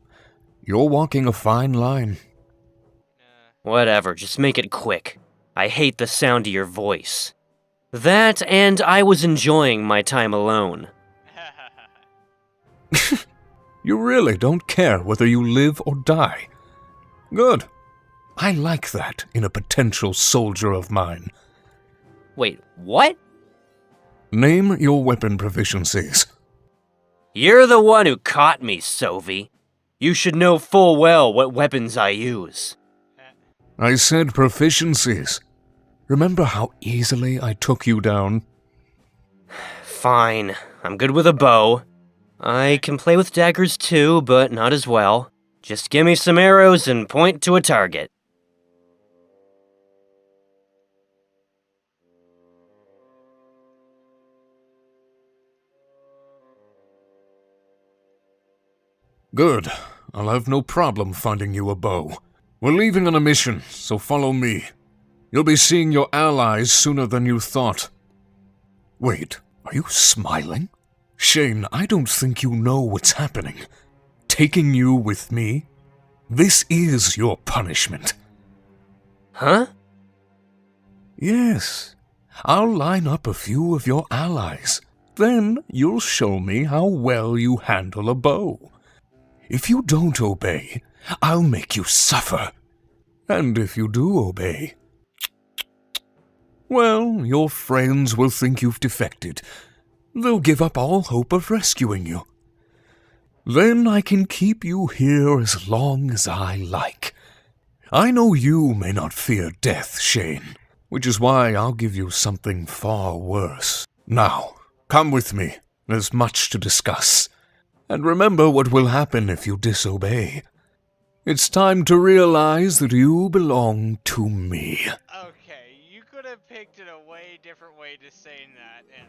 you're walking a fine line. Whatever, just make it quick. I hate the sound of your voice. That, and I was enjoying my time alone. You really don't care whether you live or die. Good. I like that in a potential soldier of mine. Wait, what? Name your weapon proficiencies. You're the one who caught me, Sovi. You should know full well what weapons I use. I said proficiencies. Remember how easily I took you down? Fine, I'm good with a bow. I can play with daggers too, but not as well. Just give me some arrows and point to a target. Good. I'll have no problem finding you a bow. We're leaving on a mission, so follow me. You'll be seeing your allies sooner than you thought. Wait, are you smiling? Shane, I don't think you know what's happening. Taking you with me? This is your punishment. Huh? Yes. I'll line up a few of your allies. Then you'll show me how well you handle a bow. If you don't obey, I'll make you suffer. And if you do obey, well, your friends will think you've defected. They'll give up all hope of rescuing you. Then I can keep you here as long as I like. I know you may not fear death, Shane, which is why I'll give you something far worse. Now, come with me. There's much to discuss. And remember what will happen if you disobey. It's time to realize that you belong to me. Okay, you could have picked it a way different way to saying that, and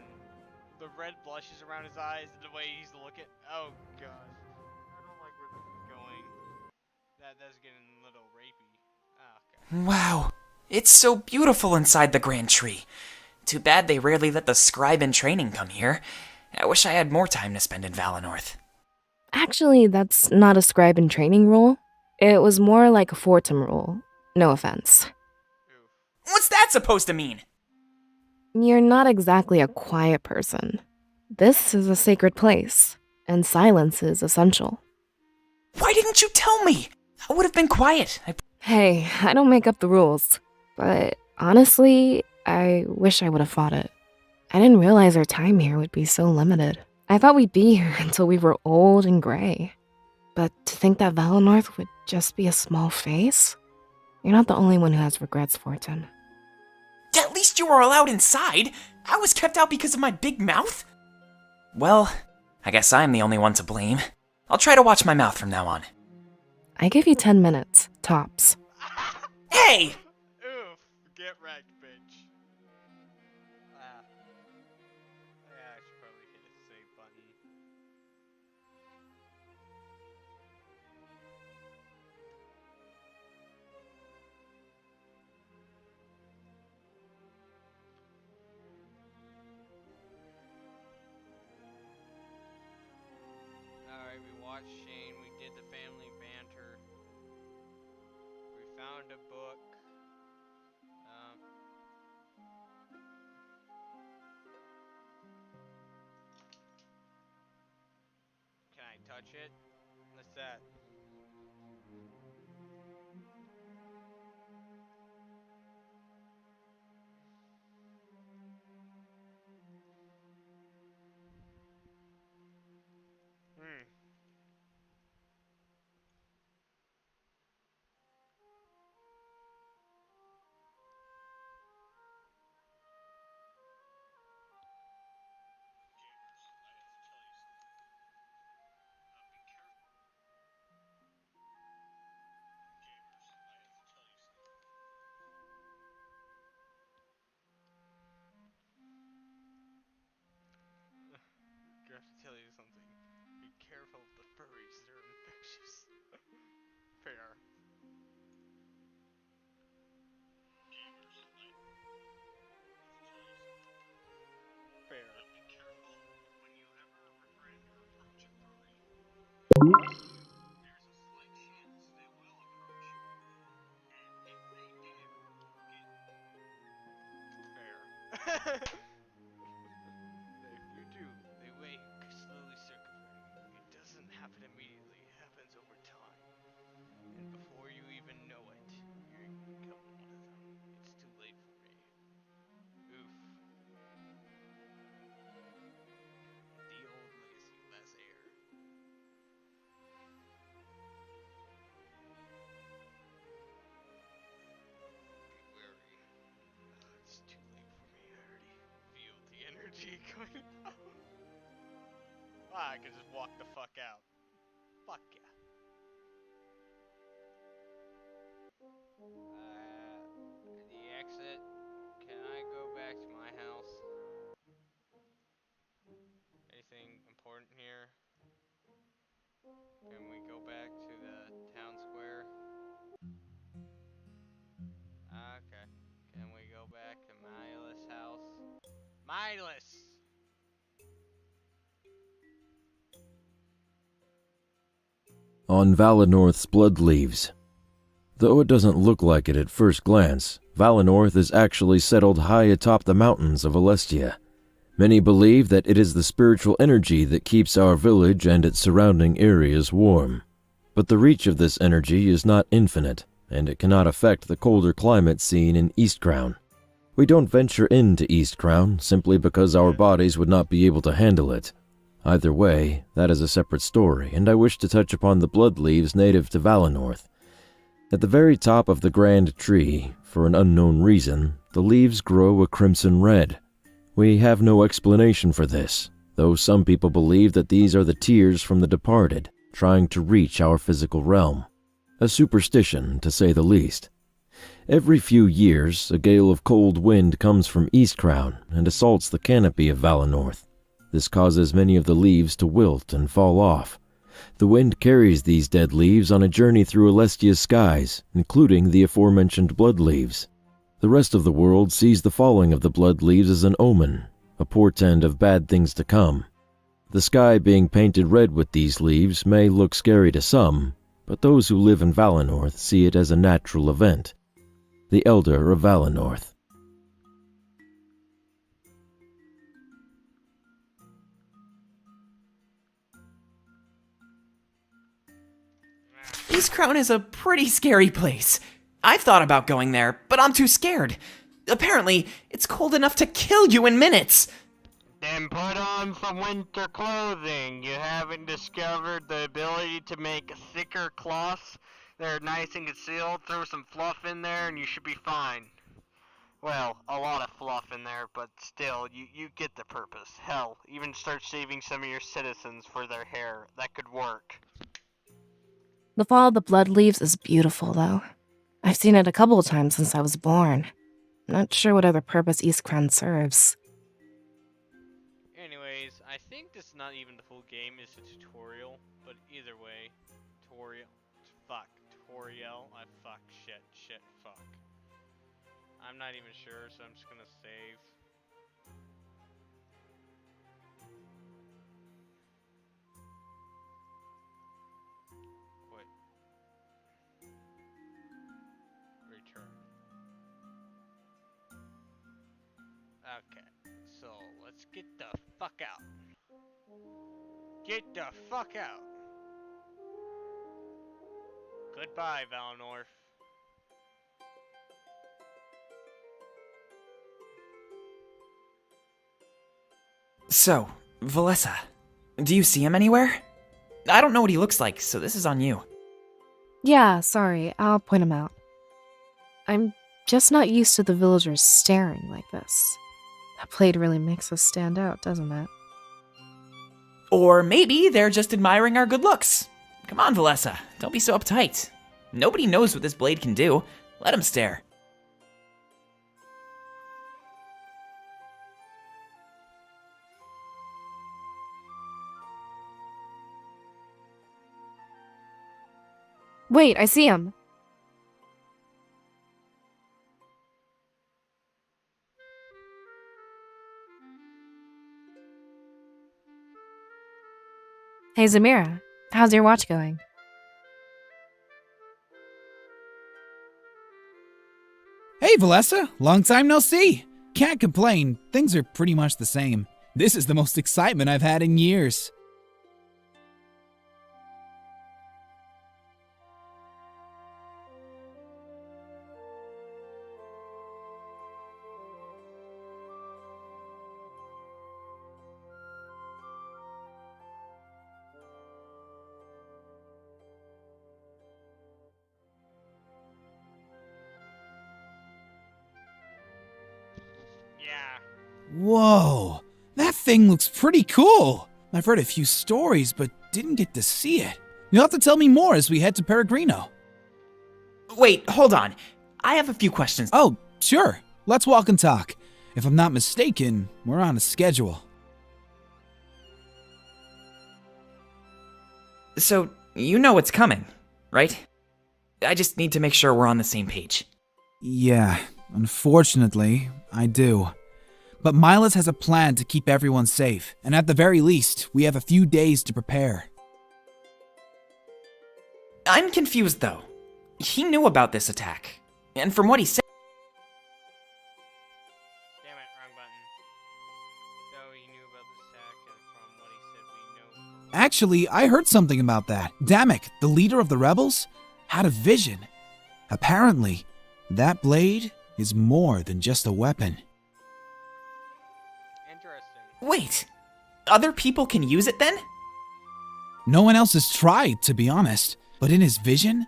the red blushes around his eyes, and the way he's looking. Oh gosh, I don't like where this is going. That's getting a little rapey. Oh, okay. Wow, it's so beautiful inside the Grand Tree. Too bad they rarely let the scribe in training come here. I wish I had more time to spend in Valinor. Actually, that's not a scribe in training rule. It was more like a Fortum rule. No offense. What's that supposed to mean? You're not exactly a quiet person. This is a sacred place, and silence is essential. Why didn't you tell me? I would have been quiet. Hey, I don't make up the rules. But honestly, I wish I would have fought it. I didn't realize our time here would be so limited. I thought we'd be here until we were old and gray. But to think that Valinor would just be a small face? You're not the only one who has regrets, Fortin. At least you were allowed inside. I was kept out because of my big mouth. Well, I guess I'm the only one to blame. I'll try to watch my mouth from now on. I give you 10 minutes, tops. Hey! Oof, get wrecked, bitch. Yeah, I should probably hit the save button. Alright, we watched Shane, we did the family banter. We found a book. Can I touch it? What's that? I have to tell you something. Be careful of the furries, they're infectious. Fair. Fair. Be careful when you ever regret your approach a furry. There's a slight chance they will approach you. And if they do, Fair. If you do, they wake slowly circulating. It doesn't happen immediately, it happens over time. And before you even know it, you're become one of them. It's too late for me. Oof. The old lazy Lazair. Be wary. It's too late for me. I already feel the energy going. I can just walk the fuck out. Fuck yeah. The exit. Can I go back to my house? Anything important here? Can we go back to the town square? Okay. Can we go back to Milas' house? Milas! On Valinorth's blood leaves. Though it doesn't look like it at first glance, Valinorth is actually settled high atop the mountains of Alestia. Many believe that it is the spiritual energy that keeps our village and its surrounding areas warm. But the reach of this energy is not infinite, and it cannot affect the colder climate seen in Eastcrown. We don't venture into Eastcrown simply because our bodies would not be able to handle it. Either way, that is a separate story, and I wish to touch upon the blood leaves native to Valinorth. At the very top of the grand tree, for an unknown reason, the leaves grow a crimson red. We have no explanation for this, though some people believe that these are the tears from the departed, trying to reach our physical realm. A superstition, to say the least. Every few years, a gale of cold wind comes from Eastcrown and assaults the canopy of Valinorth. This causes many of the leaves to wilt and fall off. The wind carries these dead leaves on a journey through Alestia's skies, including the aforementioned blood leaves. The rest of the world sees the falling of the blood leaves as an omen, a portent of bad things to come. The sky being painted red with these leaves may look scary to some, but those who live in Valinorth see it as a natural event. The Elder of Valinorth. Eastcrown is a pretty scary place. I've thought about going there, but I'm too scared. Apparently, it's cold enough to kill you in minutes. Then put on some winter clothing. You haven't discovered the ability to make thicker cloths? They're nice and concealed. Throw some fluff in there and you should be fine. Well, a lot of fluff in there, but still, you get the purpose. Hell, even start saving some of your citizens for their hair. That could work. The Fall of the Blood Leaves is beautiful, though. I've seen it a couple of times since I was born. Not sure what other purpose Eastcrown serves. Anyways, I think this is not even the full game, it's a tutorial, but either way, tutorial, fuck. I'm not even sure, so I'm just gonna save. Quit. Return. Okay, so let's get the fuck out. Get the fuck out. Goodbye, Valinor. So, Valessa, do you see him anywhere? I don't know what he looks like, so this is on you. Yeah, sorry, I'll point him out. I'm just not used to the villagers staring like this. That blade really makes us stand out, doesn't it? Or maybe they're just admiring our good looks. Come on, Valessa, don't be so uptight. Nobody knows what this blade can do. Let him stare. Wait, I see him. Hey, Zamira. How's your watch going? Hey, Valessa. Long time no see. Can't complain. Things are pretty much the same. This is the most excitement I've had in years. Whoa, that thing looks pretty cool. I've heard a few stories, but didn't get to see it. You'll have to tell me more as we head to Peregrino. Wait, hold on. I have a few questions. Oh, sure. Let's walk and talk. If I'm not mistaken, we're on a schedule. So, you know what's coming, right? I just need to make sure we're on the same page. Yeah, unfortunately, I do. But Milas has a plan to keep everyone safe, and at the very least, we have a few days to prepare. I'm confused, though. He knew about this attack, and from what he said... Damn it, wrong button. So he knew about this attack, and from what he said we know... Actually, I heard something about that. Damek, the leader of the rebels, had a vision. Apparently, that blade is more than just a weapon. Wait, other people can use it then? No one else has tried, to be honest. But in his vision,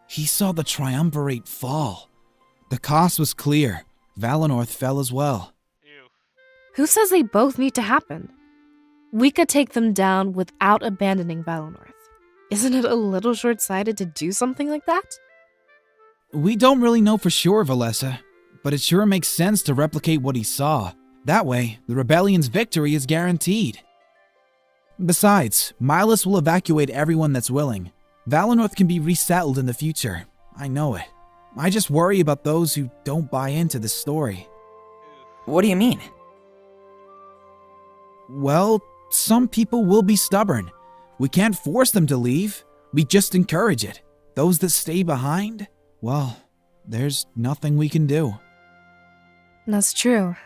he saw the Triumvirate fall. The cost was clear. Valinor fell as well. Who says they both need to happen? We could take them down without abandoning Valinor. Isn't it a little short-sighted to do something like that? We don't really know for sure, Valessa, but it sure makes sense to replicate what he saw. That way, the rebellion's victory is guaranteed. Besides, Milas will evacuate everyone that's willing. Valinor can be resettled in the future. I know it. I just worry about those who don't buy into this story. What do you mean? Well, some people will be stubborn. We can't force them to leave. We just encourage it. Those that stay behind, well, there's nothing we can do. That's true.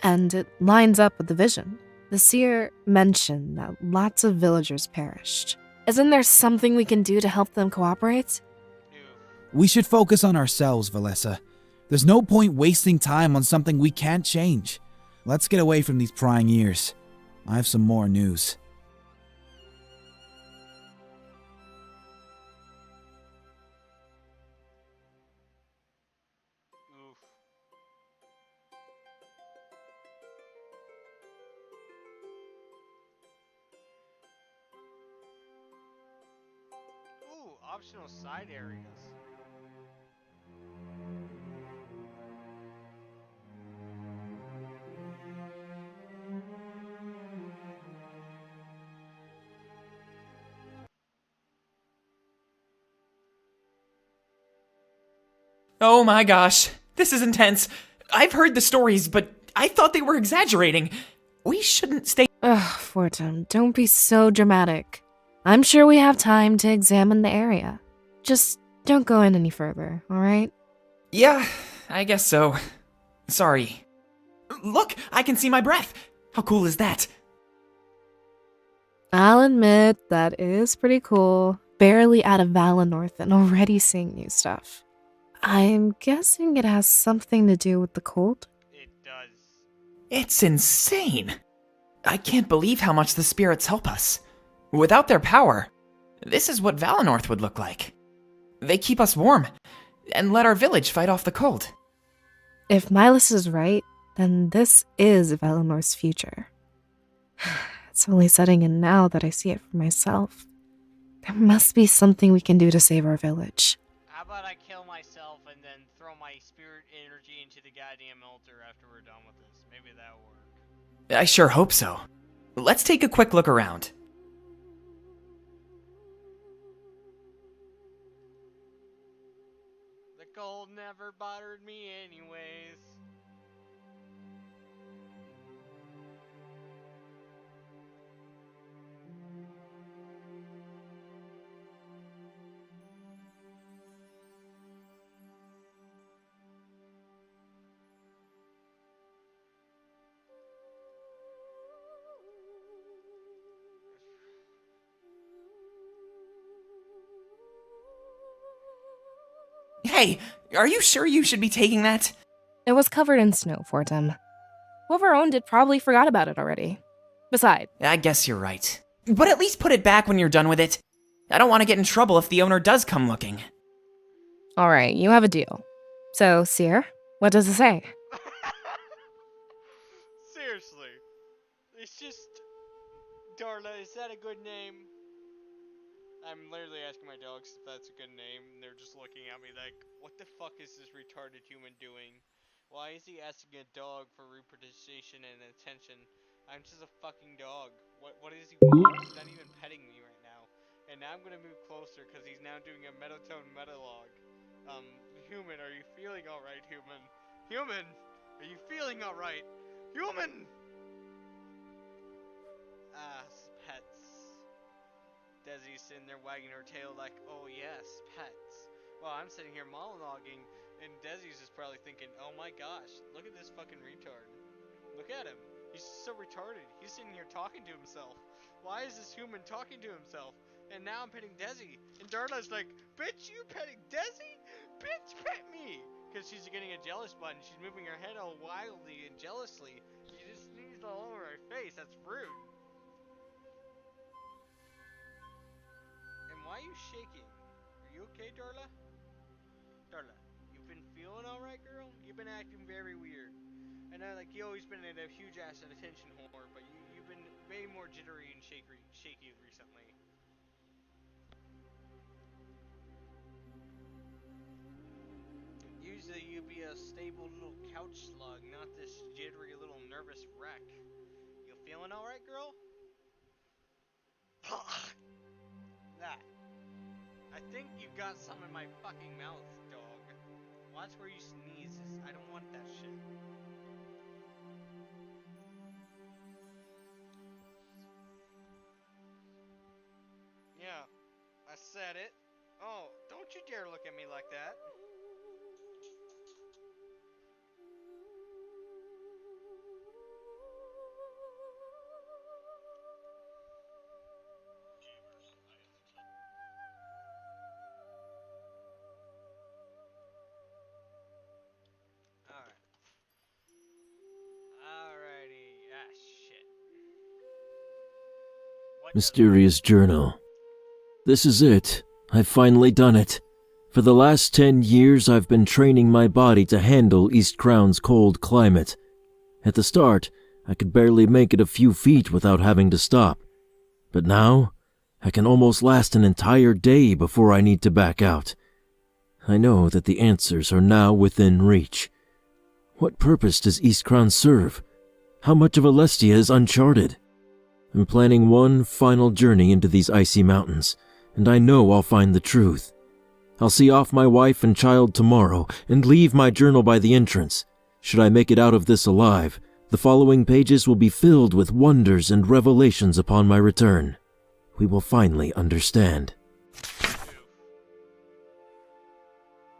And it lines up with the vision. The seer mentioned that lots of villagers perished. Isn't there something we can do to help them cooperate? We should focus on ourselves, Valessa. There's no point wasting time on something we can't change. Let's get away from these prying ears. I have some more news. Oof. Ooh, optional side areas. Oh my gosh, this is intense. I've heard the stories, but I thought they were exaggerating. We shouldn't stay. Ugh, Fortum, don't be so dramatic. I'm sure we have time to examine the area. Just don't go in any further, alright? Yeah, I guess so. Sorry. Look, I can see my breath. How cool is that? I'll admit, that is pretty cool. Barely out of Valinor and already seeing new stuff. I'm guessing it has something to do with the cult? It does. It's insane. I can't believe how much the spirits help us. Without their power, this is what Valinor would look like. They keep us warm and let our village fight off the cold. If Milas is right, then this is Valinor's future. It's only setting in now that I see it for myself. There must be something we can do to save our village. How about I kill myself and then throw my spirit energy into the goddamn altar after we're done with this? Maybe that'll work. I sure hope so. Let's take a quick look around. The cold never bothered me anyways. Hey, are you sure you should be taking that? It was covered in snow, Fortum. Whoever owned it probably forgot about it already. Besides, I guess you're right. But at least put it back when you're done with it. I don't want to get in trouble if the owner does come looking. alright, you have a deal. So, Seer, what does it say? Seriously. It's just... Darla, is that a good name? I'm literally asking my dogs if that's a good name, and they're just looking at me like, what the fuck is this retarded human doing? Why is he asking a dog for reproduction and attention? I'm just a fucking dog. What does he want? He's not even petting me right now. And now I'm gonna move closer because he's now doing a metatone metalog. Human, are you feeling alright, human? Human! Are you feeling alright? Human! Ah, pets. Desi's sitting there wagging her tail like, oh yes, pets. Well, I'm sitting here monologuing, and Desi's just probably thinking, oh my gosh, look at this fucking retard. Look at him. He's so retarded. He's sitting here talking to himself. Why is this human talking to himself? And now I'm petting Desi. And Darla's like, bitch, you petting Desi? Bitch, pet me! Because she's getting a jealous button. She's moving her head all wildly and jealously. She just sneezed all over her face. That's rude. And why are you shaking? Are you okay, Darla? Darla, you've been feeling alright, girl? You've been acting very weird. And like, you always been a huge ass and attention whore, but you've been way more jittery and shaky recently. Usually you'd be a stable little couch slug, not this jittery little nervous wreck. You feeling alright, girl? That. I think you got some in my fucking mouth, dog. Watch where you sneeze. I don't want that shit. Yeah, I said it. Oh, don't you dare look at me like that. Mysterious Journal. This is it. I've finally done it. For the last 10 years, I've been training my body to handle East Crown's cold climate. At the start, I could barely make it a few feet without having to stop. But now, I can almost last an entire day before I need to back out. I know that the answers are now within reach. What purpose does East Crown serve? How much of Alestia is uncharted? I'm planning one final journey into these icy mountains, and I know I'll find the truth. I'll see off my wife and child tomorrow and leave my journal by the entrance. Should I make it out of this alive, the following pages will be filled with wonders and revelations upon my return. We will finally understand.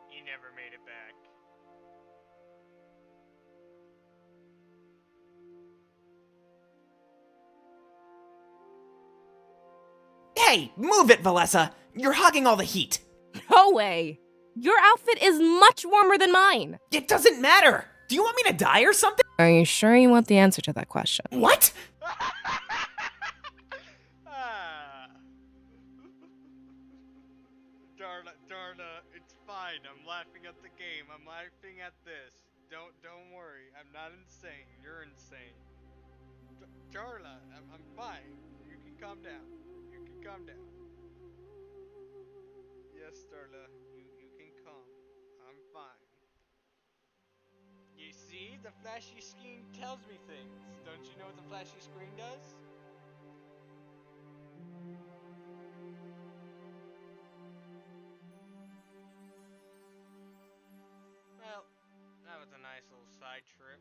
He never made it back. Hey, move it, Valessa! You're hogging all the heat! No way! Your outfit is much warmer than mine! It doesn't matter! Do you want me to die or something? Are you sure you want the answer to that question? What? Darla, it's fine. I'm laughing at the game. I'm laughing at this. Don't worry. I'm not insane. You're insane. Darla, I'm fine. You can calm down. You can calm down. Yes, Darla, you can calm. I'm fine. You see, the flashy screen tells me things. Don't you know what the flashy screen does? Well, that was a nice little side trip.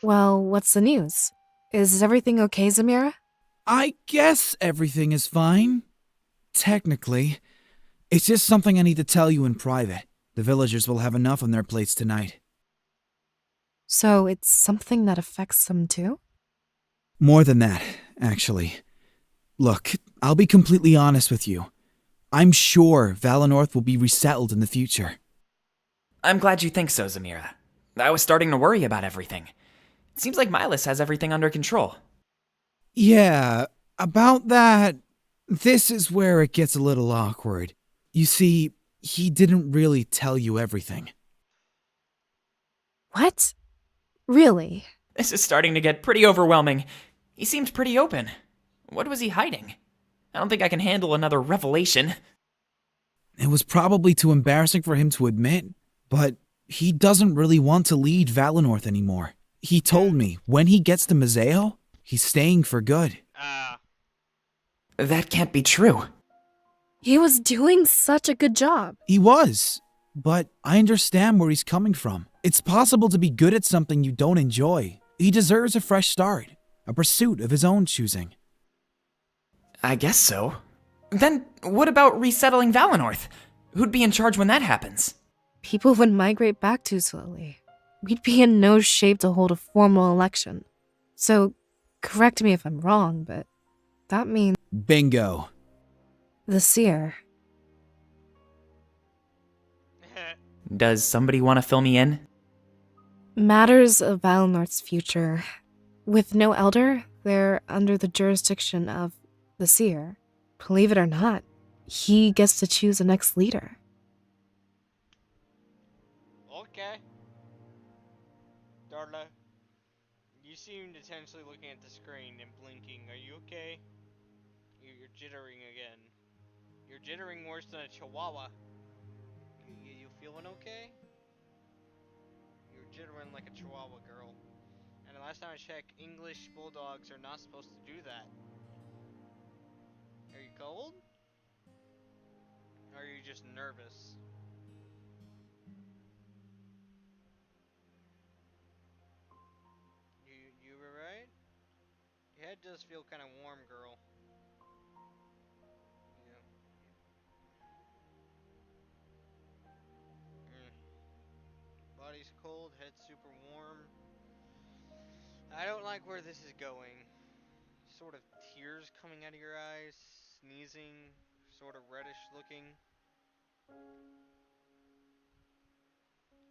Well, what's the news? Is everything okay, Zamira? I guess everything is fine. Technically. It's just something I need to tell you in private. The villagers will have enough on their plates tonight. So it's something that affects them too? More than that, actually. Look, I'll be completely honest with you. I'm sure Valinor will be resettled in the future. I'm glad you think so, Zamira. I was starting to worry about everything. It seems like Milas has everything under control. Yeah, about that, this is where it gets a little awkward. You see, he didn't really tell you everything. What? Really? This is starting to get pretty overwhelming. He seemed pretty open. What was he hiding? I don't think I can handle another revelation. It was probably too embarrassing for him to admit, but he doesn't really want to lead Valinor anymore. He told me when he gets to Mazeo, he's staying for good. That can't be true. He was doing such a good job. He was, but I understand where he's coming from. It's possible to be good at something you don't enjoy. He deserves a fresh start, a pursuit of his own choosing. I guess so. Then what about resettling Valinor? Who'd be in charge when that happens? People would migrate back too slowly. We'd be in no shape to hold a formal election. So, correct me if I'm wrong, but that means... Bingo. The seer. Does somebody want to fill me in? Matters of Valinor's future. With no elder, they're under the jurisdiction of the seer. Believe it or not, he gets to choose the next leader. Okay. Darla, you seem intensely looking at the screen and blinking. Are you okay? You're jittering again. You're jittering worse than a chihuahua. You feeling okay? You're jittering like a chihuahua, girl. And the last time I checked, English bulldogs are not supposed to do that. Are you cold? Or are you just nervous? You were right? Your head does feel kind of warm, girl. Yeah. Body's cold, head super warm. I don't like where this is going. Sort of tears coming out of your eyes, sneezing, sort of reddish looking.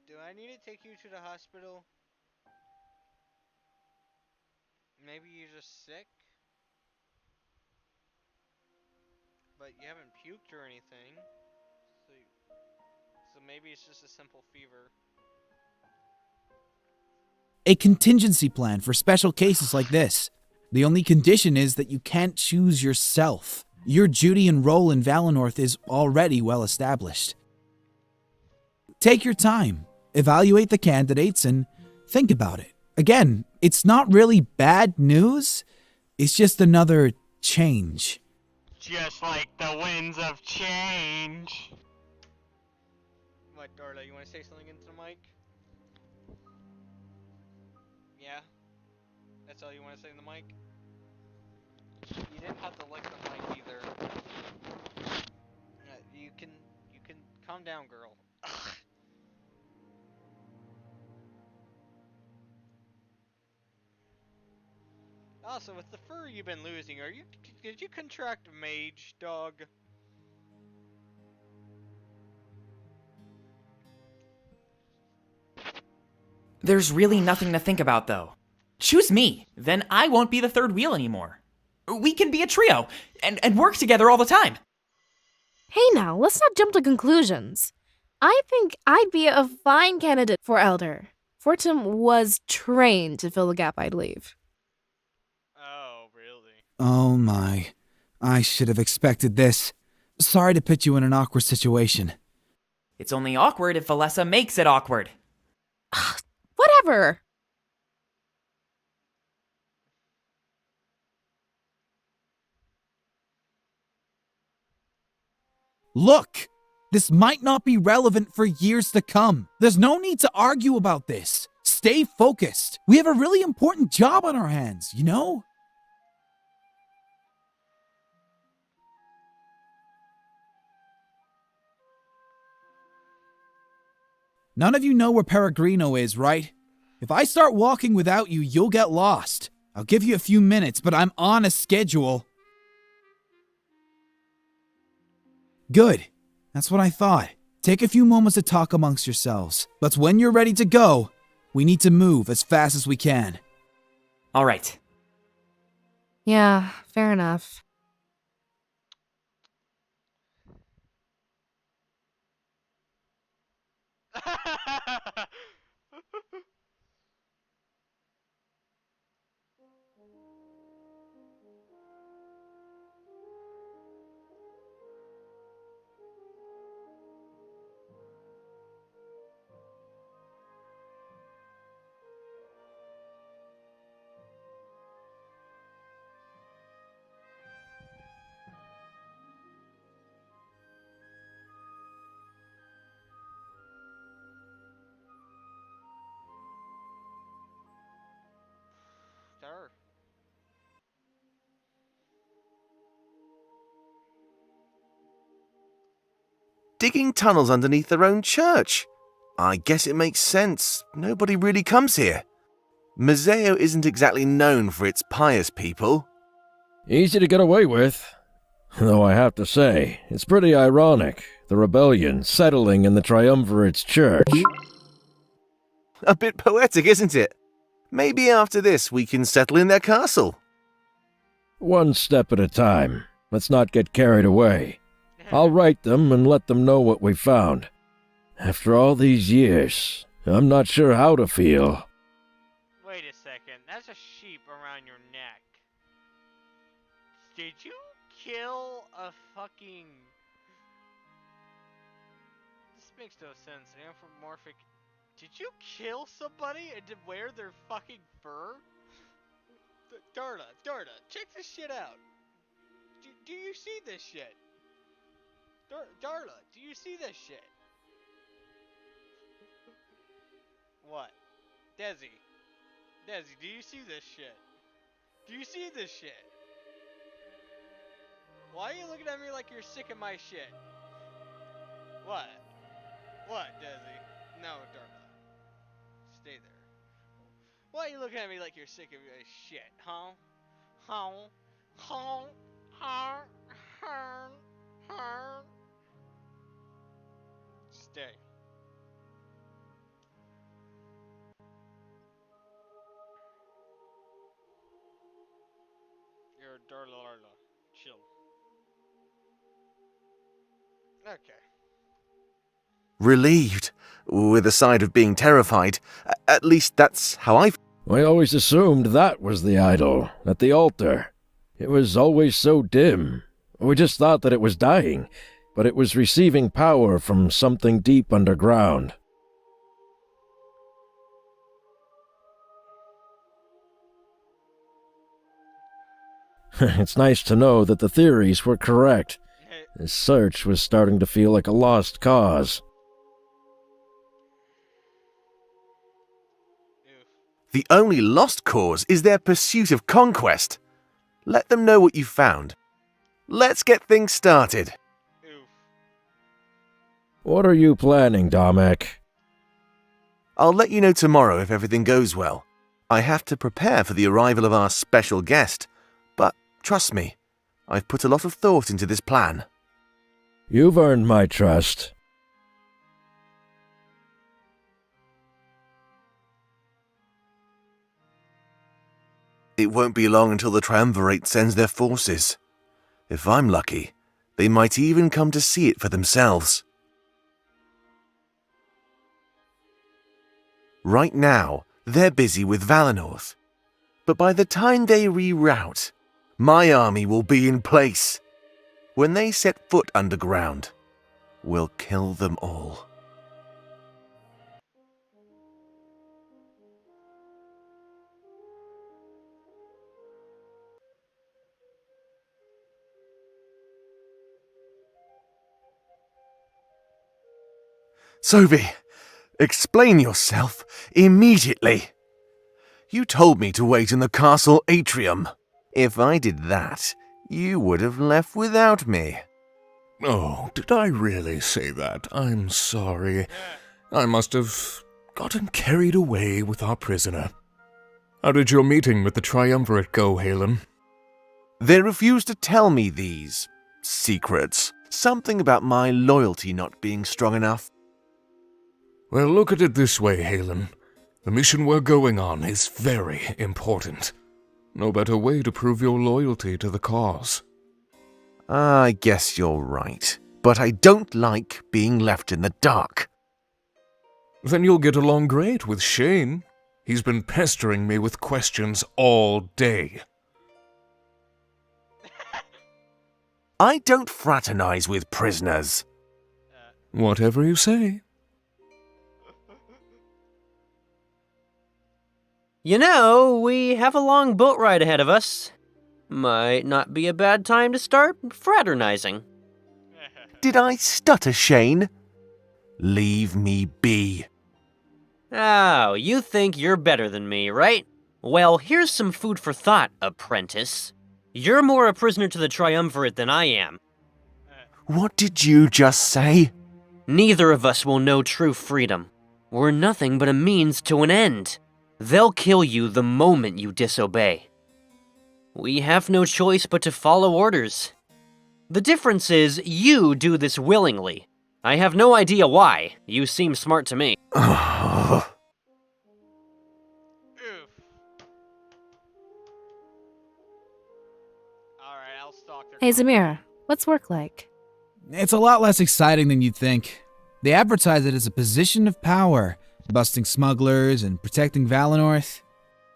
Do I need to take you to the hospital? Maybe you're just sick? But you haven't puked or anything. So maybe it's just a simple fever. A contingency plan for special cases like this. The only condition is that you can't choose yourself. Your duty and role in Valinor is already well established. Take your time, evaluate the candidates, and think about it. Again, it's not really bad news, it's just another change. Just like the winds of change. What, Darla, you want to say something into the mic? Yeah? That's all you want to say in the mic? You didn't have to lick the mic either. You can calm down, girl. Also, with the fur you've been losing, did you contract mage, dog? There's really nothing to think about, though. Choose me, then I won't be the third wheel anymore. We can be a trio, and work together all the time. Hey now, let's not jump to conclusions. I think I'd be a fine candidate for Elder. Fortum was trained to fill the gap I'd leave. Oh, really? Oh my. I should have expected this. Sorry to put you in an awkward situation. It's only awkward if Valessa makes it awkward. Whatever. Look! This might not be relevant for years to come. There's no need to argue about this. Stay focused. We have a really important job on our hands, you know? None of you know where Peregrino is, right? If I start walking without you, you'll get lost. I'll give you a few minutes, but I'm on a schedule. Good. That's what I thought. Take a few moments to talk amongst yourselves. But when you're ready to go, we need to move as fast as we can. All right. Yeah, fair enough. Sure. Digging tunnels underneath their own church. I guess it makes sense. Nobody really comes here. Museo isn't exactly known for its pious people. Easy to get away with. Though I have to say, it's pretty ironic, the rebellion settling in the Triumvirate's church. A bit poetic, isn't it? Maybe after this we can settle in their castle. One step at a time. Let's not get carried away. I'll write them and let them know what we found. After all these years, I'm not sure how to feel. Wait a second, that's a sheep around your neck. Did you kill a fucking... This makes no sense. Anthropomorphic... Did you kill somebody and wear their fucking fur? Darla, check this shit out. Do you see this shit? Darla, do you see this shit? What? Desi, do you see this shit? Do you see this shit? Why are you looking at me like you're sick of my shit? What? What, Desi? No, Darla. Stay there. Why are you looking at me like you're sick of my shit, huh? day. You're Darlarla. Chill. Okay. Relieved, with a side of being terrified. At least that's how I... I always assumed that was the idol, at the altar. It was always so dim. We just thought that it was dying, but it was receiving power from something deep underground. It's nice to know that the theories were correct. This search was starting to feel like a lost cause. The only lost cause is their pursuit of conquest. Let them know what you found. Let's get things started. What are you planning, Domek? I'll let you know tomorrow if everything goes well. I have to prepare for the arrival of our special guest, but trust me, I've put a lot of thought into this plan. You've earned my trust. It won't be long until the Triumvirate sends their forces. If I'm lucky, they might even come to see it for themselves. Right now, they're busy with Valinor. But by the time they reroute, my army will be in place. When they set foot underground, we'll kill them all. Sophie, explain yourself immediately. You told me to wait in the castle atrium. If I did that, you would have left without me. Oh, did I really say that? I'm sorry. I must have gotten carried away with our prisoner. How did your meeting with the Triumvirate go, Halen? They refused to tell me these secrets. Something about my loyalty not being strong enough. Well, look at it this way, Halen. The mission we're going on is very important. No better way to prove your loyalty to the cause. I guess you're right, but I don't like being left in the dark. Then you'll get along great with Shane. He's been pestering me with questions all day. I don't fraternize with prisoners. Whatever you say. You know, we have a long boat ride ahead of us. Might not be a bad time to start fraternizing. Did I stutter, Shane? Leave me be. Oh, you think you're better than me, right? Well, here's some food for thought, apprentice. You're more a prisoner to the Triumvirate than I am. What did you just say? Neither of us will know true freedom. We're nothing but a means to an end. They'll kill you the moment you disobey. We have no choice but to follow orders. The difference is, you do this willingly. I have no idea why. You seem smart to me. Hey, Zamir, what's work like? It's a lot less exciting than you'd think. They advertise it as a position of power, busting smugglers and protecting Valinor.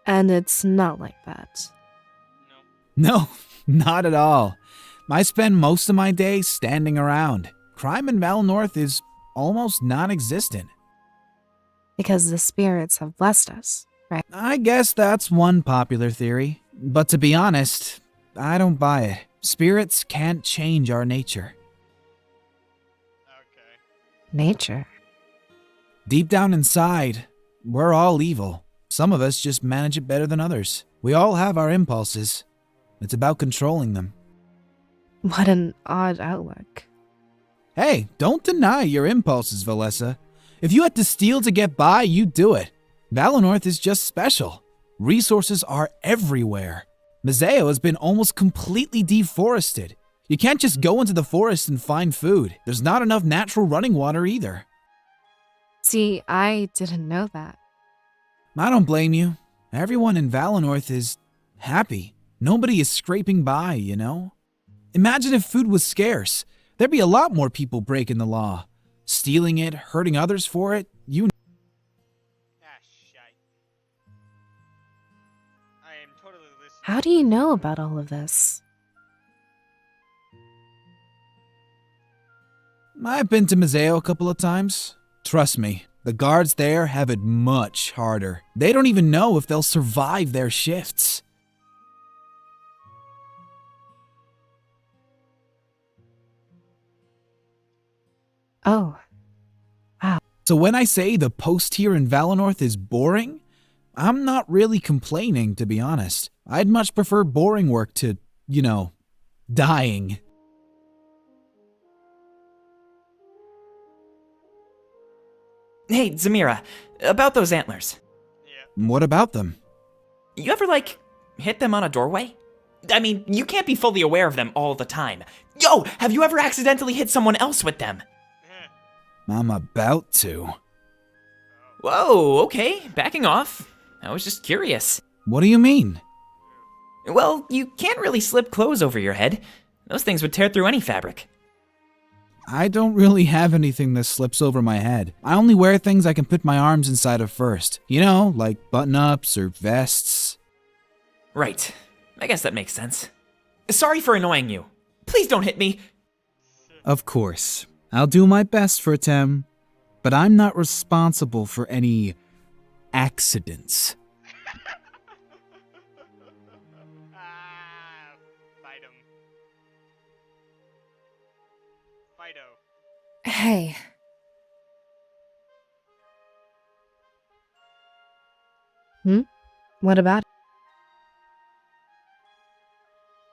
And it's not like that. No, not at all. I spend most of my day standing around. Crime in Valinor is almost non-existent. Because the spirits have blessed us, right? I guess that's one popular theory. But to be honest, I don't buy it. Spirits can't change our nature. Nature? Deep down inside, we're all evil. Some of us just manage it better than others. We all have our impulses. It's about controlling them. What an odd outlook. Hey, don't deny your impulses, Valessa. If you had to steal to get by, you'd do it. Valinor is just special. Resources are everywhere. Mazeo has been almost completely deforested. You can't just go into the forest and find food. There's not enough natural running water either. See, I didn't know that. I don't blame you. Everyone in Valenorth is happy. Nobody is scraping by, you know? Imagine if food was scarce. There'd be a lot more people breaking the law. Stealing it, hurting others for it, you Ah, shite. I am totally listening. How do you know about all of this? I've been to Museo a couple of times. Trust me, the guards there have it much harder. They don't even know if they'll survive their shifts. Oh, So when I say the post here in Valenorth is boring, I'm not really complaining, to be honest. I'd much prefer boring work to, dying. Hey, Zamira, about those antlers. What about them? You ever, hit them on a doorway? I mean, you can't be fully aware of them all the time. Yo, have you ever accidentally hit someone else with them? I'm about to. Whoa, okay, backing off. I was just curious. What do you mean? Well, you can't really slip clothes over your head. Those things would tear through any fabric. I don't really have anything that slips over my head. I only wear things I can put my arms inside of first. Like button-ups or vests. Right. I guess that makes sense. Sorry for annoying you. Please don't hit me. Of course. I'll do my best for Tem, but I'm not responsible for any accidents. Fight him. Fido. hey. What about it?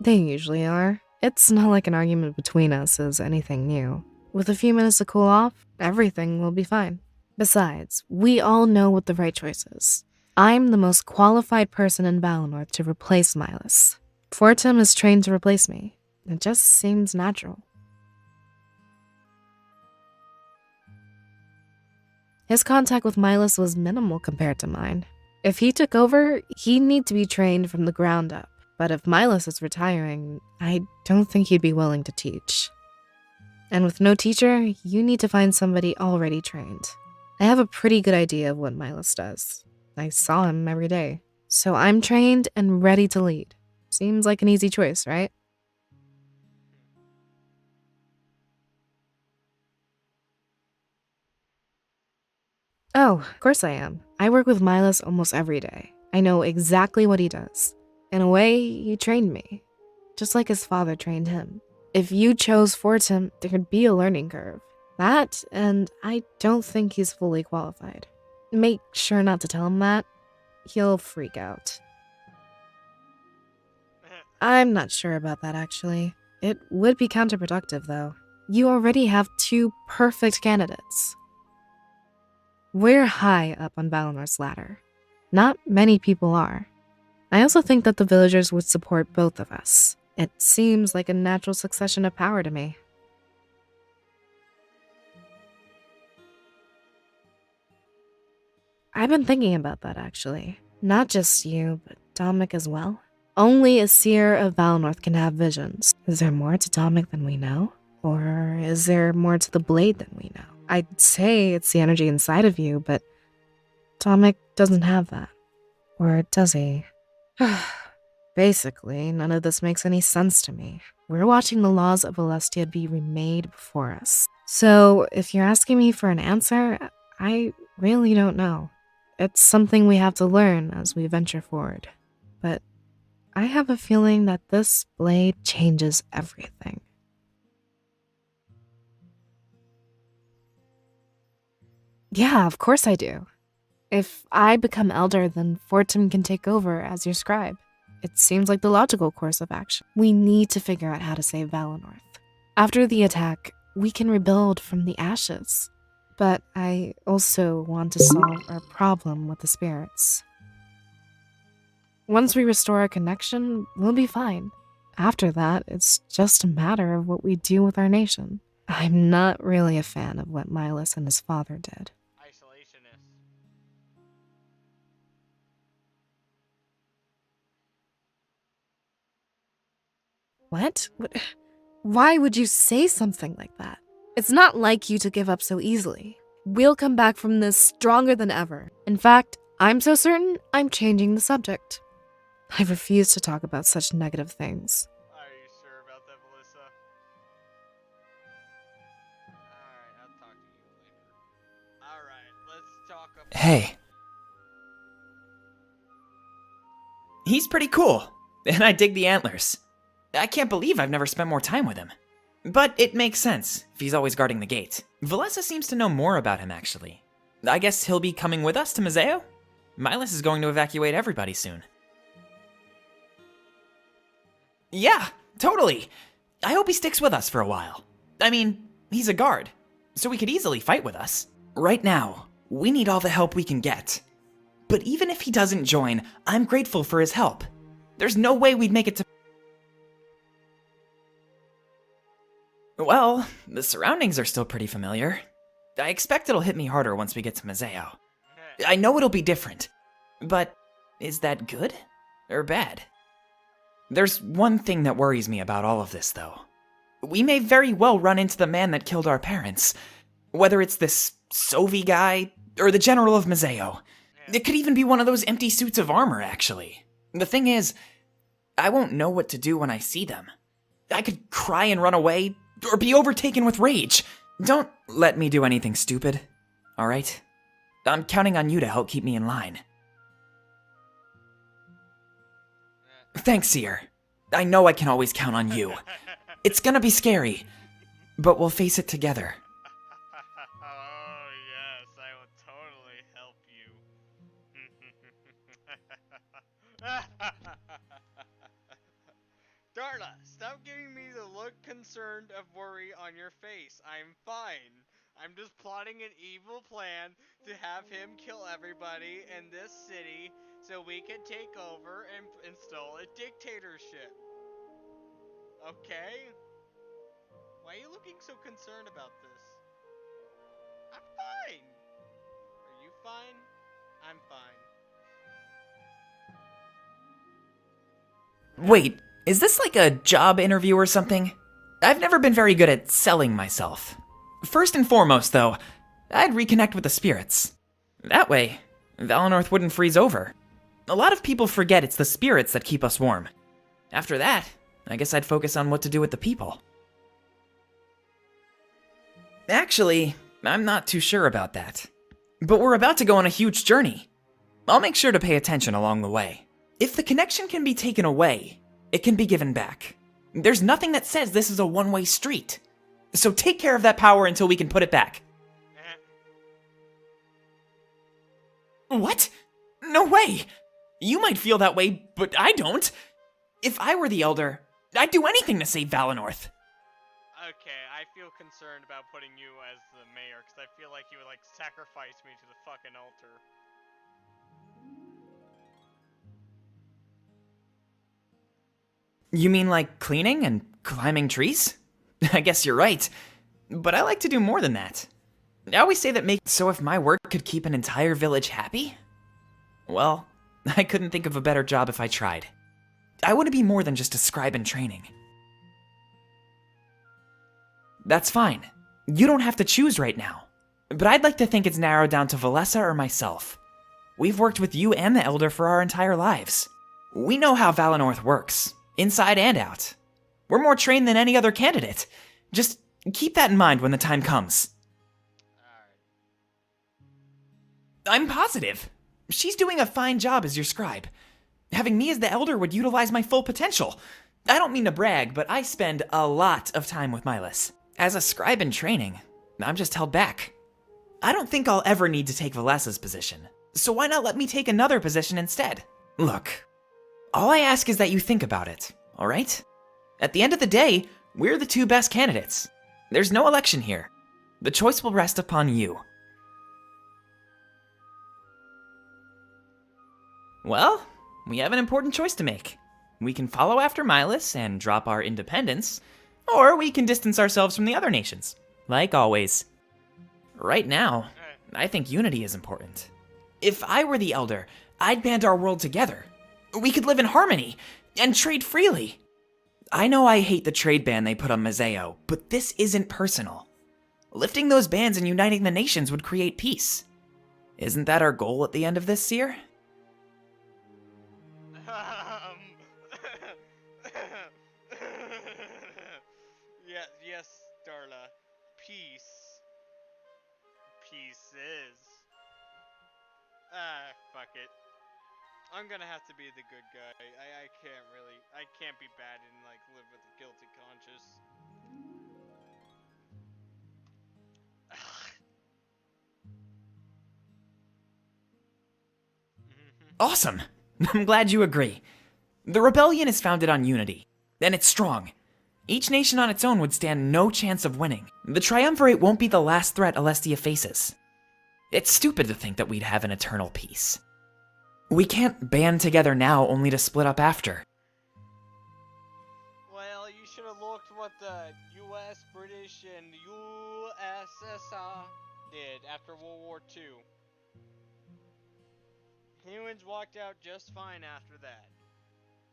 They usually are. It's not like an argument between us is anything new. With a few minutes to cool off, everything will be fine. Besides, we all know what the right choice is. I'm the most qualified person in Valenorth to replace Milas. Fortem is trained to replace me. It just seems natural. His contact with Milas was minimal compared to mine. If he took over, he'd need to be trained from the ground up. But if Milas is retiring, I don't think he'd be willing to teach. And with no teacher, you need to find somebody already trained. I have a pretty good idea of what Milas does. I saw him every day. So I'm trained and ready to lead. Seems like an easy choice, right? Oh, of course I am. I work with Milas almost every day. I know exactly what he does. In a way, he trained me. Just like his father trained him. If you chose Fortem, there'd be a learning curve. That, and I don't think he's fully qualified. Make sure not to tell him that. He'll freak out. I'm not sure about that, actually. It would be counterproductive, though. You already have 2 perfect candidates. We're high up on Valenor's ladder. Not many people are. I also think that the villagers would support both of us. It seems like a natural succession of power to me. I've been thinking about that, actually. Not just you, but Dominic as well. Only a seer of Valenorth can have visions. Is there more to Dominic than we know? Or is there more to the blade than we know? I'd say it's the energy inside of you, but Dominic doesn't have that. Or does he? Basically, none of this makes any sense to me. We're watching the laws of Alestia be remade before us. So, if you're asking me for an answer, I really don't know. It's something we have to learn as we venture forward. But I have a feeling that this blade changes everything. Yeah, of course I do. If I become elder, then Fortem can take over as your scribe. It seems like the logical course of action. We need to figure out how to save Valenorth. After the attack, we can rebuild from the ashes. But I also want to solve our problem with the spirits. Once we restore our connection, we'll be fine. After that, it's just a matter of what we do with our nation. I'm not really a fan of what Milas and his father did. Isolation. What? Why would you say something like that? It's not like you to give up so easily. We'll come back from this stronger than ever. In fact, I'm so certain I'm changing the subject. I refuse to talk about such negative things. Are you sure about that, Melissa? Alright, I'll talk to you later. Alright, let's talk about... Hey. He's pretty cool, and I dig the antlers. I can't believe I've never spent more time with him. But it makes sense, if he's always guarding the gate. Valessa seems to know more about him, actually. I guess he'll be coming with us to Mazeo? Milas is going to evacuate everybody soon. Yeah, totally. I hope he sticks with us for a while. I mean, he's a guard, so he could easily fight with us. Right now, we need all the help we can get. But even if he doesn't join, I'm grateful for his help. There's no way we'd make it to... Well, the surroundings are still pretty familiar. I expect it'll hit me harder once we get to Mazeo. I know it'll be different, but is that good or bad? There's one thing that worries me about all of this, though. We may very well run into the man that killed our parents, whether it's this Sovi guy or the General of Mazeo. It could even be one of those empty suits of armor, actually. The thing is, I won't know what to do when I see them. I could cry and run away, or be overtaken with rage. Don't let me do anything stupid, alright? I'm counting on you to help keep me in line. Thanks, Seer. I know I can always count on you. It's gonna be scary, but we'll face it together. Oh, yes, I will totally help you. Darla, stop giving me the look concerned of worry on your face. I'm fine. I'm just plotting an evil plan to have him kill everybody in this city so we can take over and install a dictatorship. Okay? Why are you looking so concerned about this? I'm fine. Are you fine? I'm fine. Wait, is this like a job interview or something? I've never been very good at selling myself. First and foremost, though, I'd reconnect with the spirits. That way, Valenorth wouldn't freeze over. A lot of people forget it's the spirits that keep us warm. After that, I guess I'd focus on what to do with the people. Actually, I'm not too sure about that. But we're about to go on a huge journey. I'll make sure to pay attention along the way. If the connection can be taken away, it can be given back. There's nothing that says this is a one-way street. So take care of that power until we can put it back. What? No way! You might feel that way, but I don't. If I were the Elder, I'd do anything to save Valenorth. Okay, I feel concerned about putting you as the mayor, because I feel like you would, like, sacrifice me to the fucking altar. You mean like cleaning and climbing trees? I guess you're right. But I like to do more than that. I always say that so if my work could keep an entire village happy? Well, I couldn't think of a better job if I tried. I want to be more than just a scribe in training. That's fine. You don't have to choose right now. But I'd like to think it's narrowed down to Valessa or myself. We've worked with you and the Elder for our entire lives. We know how Valenorth works, inside and out. We're more trained than any other candidate. Just keep that in mind when the time comes. I'm positive. She's doing a fine job as your scribe. Having me as the Elder would utilize my full potential. I don't mean to brag, but I spend a lot of time with Milas. As a scribe in training, I'm just held back. I don't think I'll ever need to take Valessa's position, so why not let me take another position instead? Look, all I ask is that you think about it, alright? At the end of the day, we're the two best candidates. There's no election here. The choice will rest upon you. Well, we have an important choice to make. We can follow after Milas and drop our independence, or we can distance ourselves from the other nations, like always. Right now, I think unity is important. If I were the Elder, I'd band our world together. We could live in harmony and trade freely. I know I hate the trade ban they put on Mazeo, but this isn't personal. Lifting those bans and uniting the nations would create peace. Isn't that our goal at the end of this, Seer? Yes, Darla. Peace. Pieces. Fuck it. I'm gonna have to be the good guy. I can't be bad and, like, live with a guilty conscience. Awesome! I'm glad you agree. The rebellion is founded on unity, and it's strong. Each nation on its own would stand no chance of winning. The Triumvirate won't be the last threat Alestia faces. It's stupid to think that we'd have an eternal peace. We can't band together now only to split up after. Well, you should have looked what the US, British, and USSR did after World War II. Humans walked out just fine after that.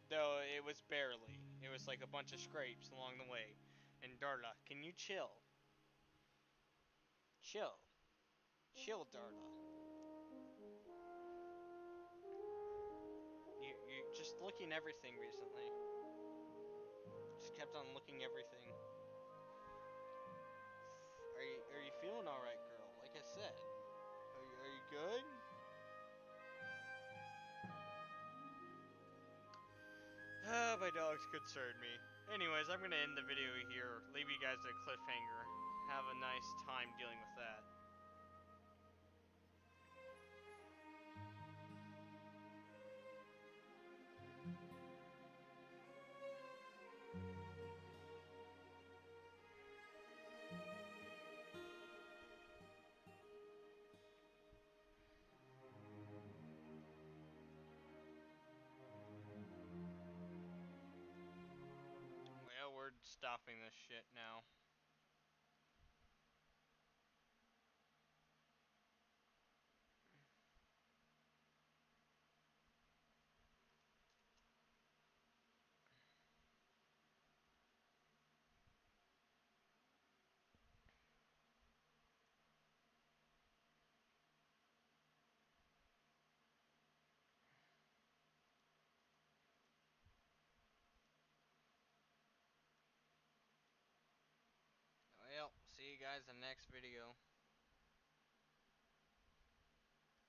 Though it was barely. It was like a bunch of scrapes along the way. And Darla, can you chill? Chill. Chill, Darla. You're just looking everything recently. Just kept on looking everything. Are you feeling alright, girl? Like I said. Are you good? My dogs concern me. Anyways, I'm gonna end the video here. Leave you guys a cliffhanger. Have a nice time dealing with that. Well, we're stopping this shit now. Well, see you guys in the next video.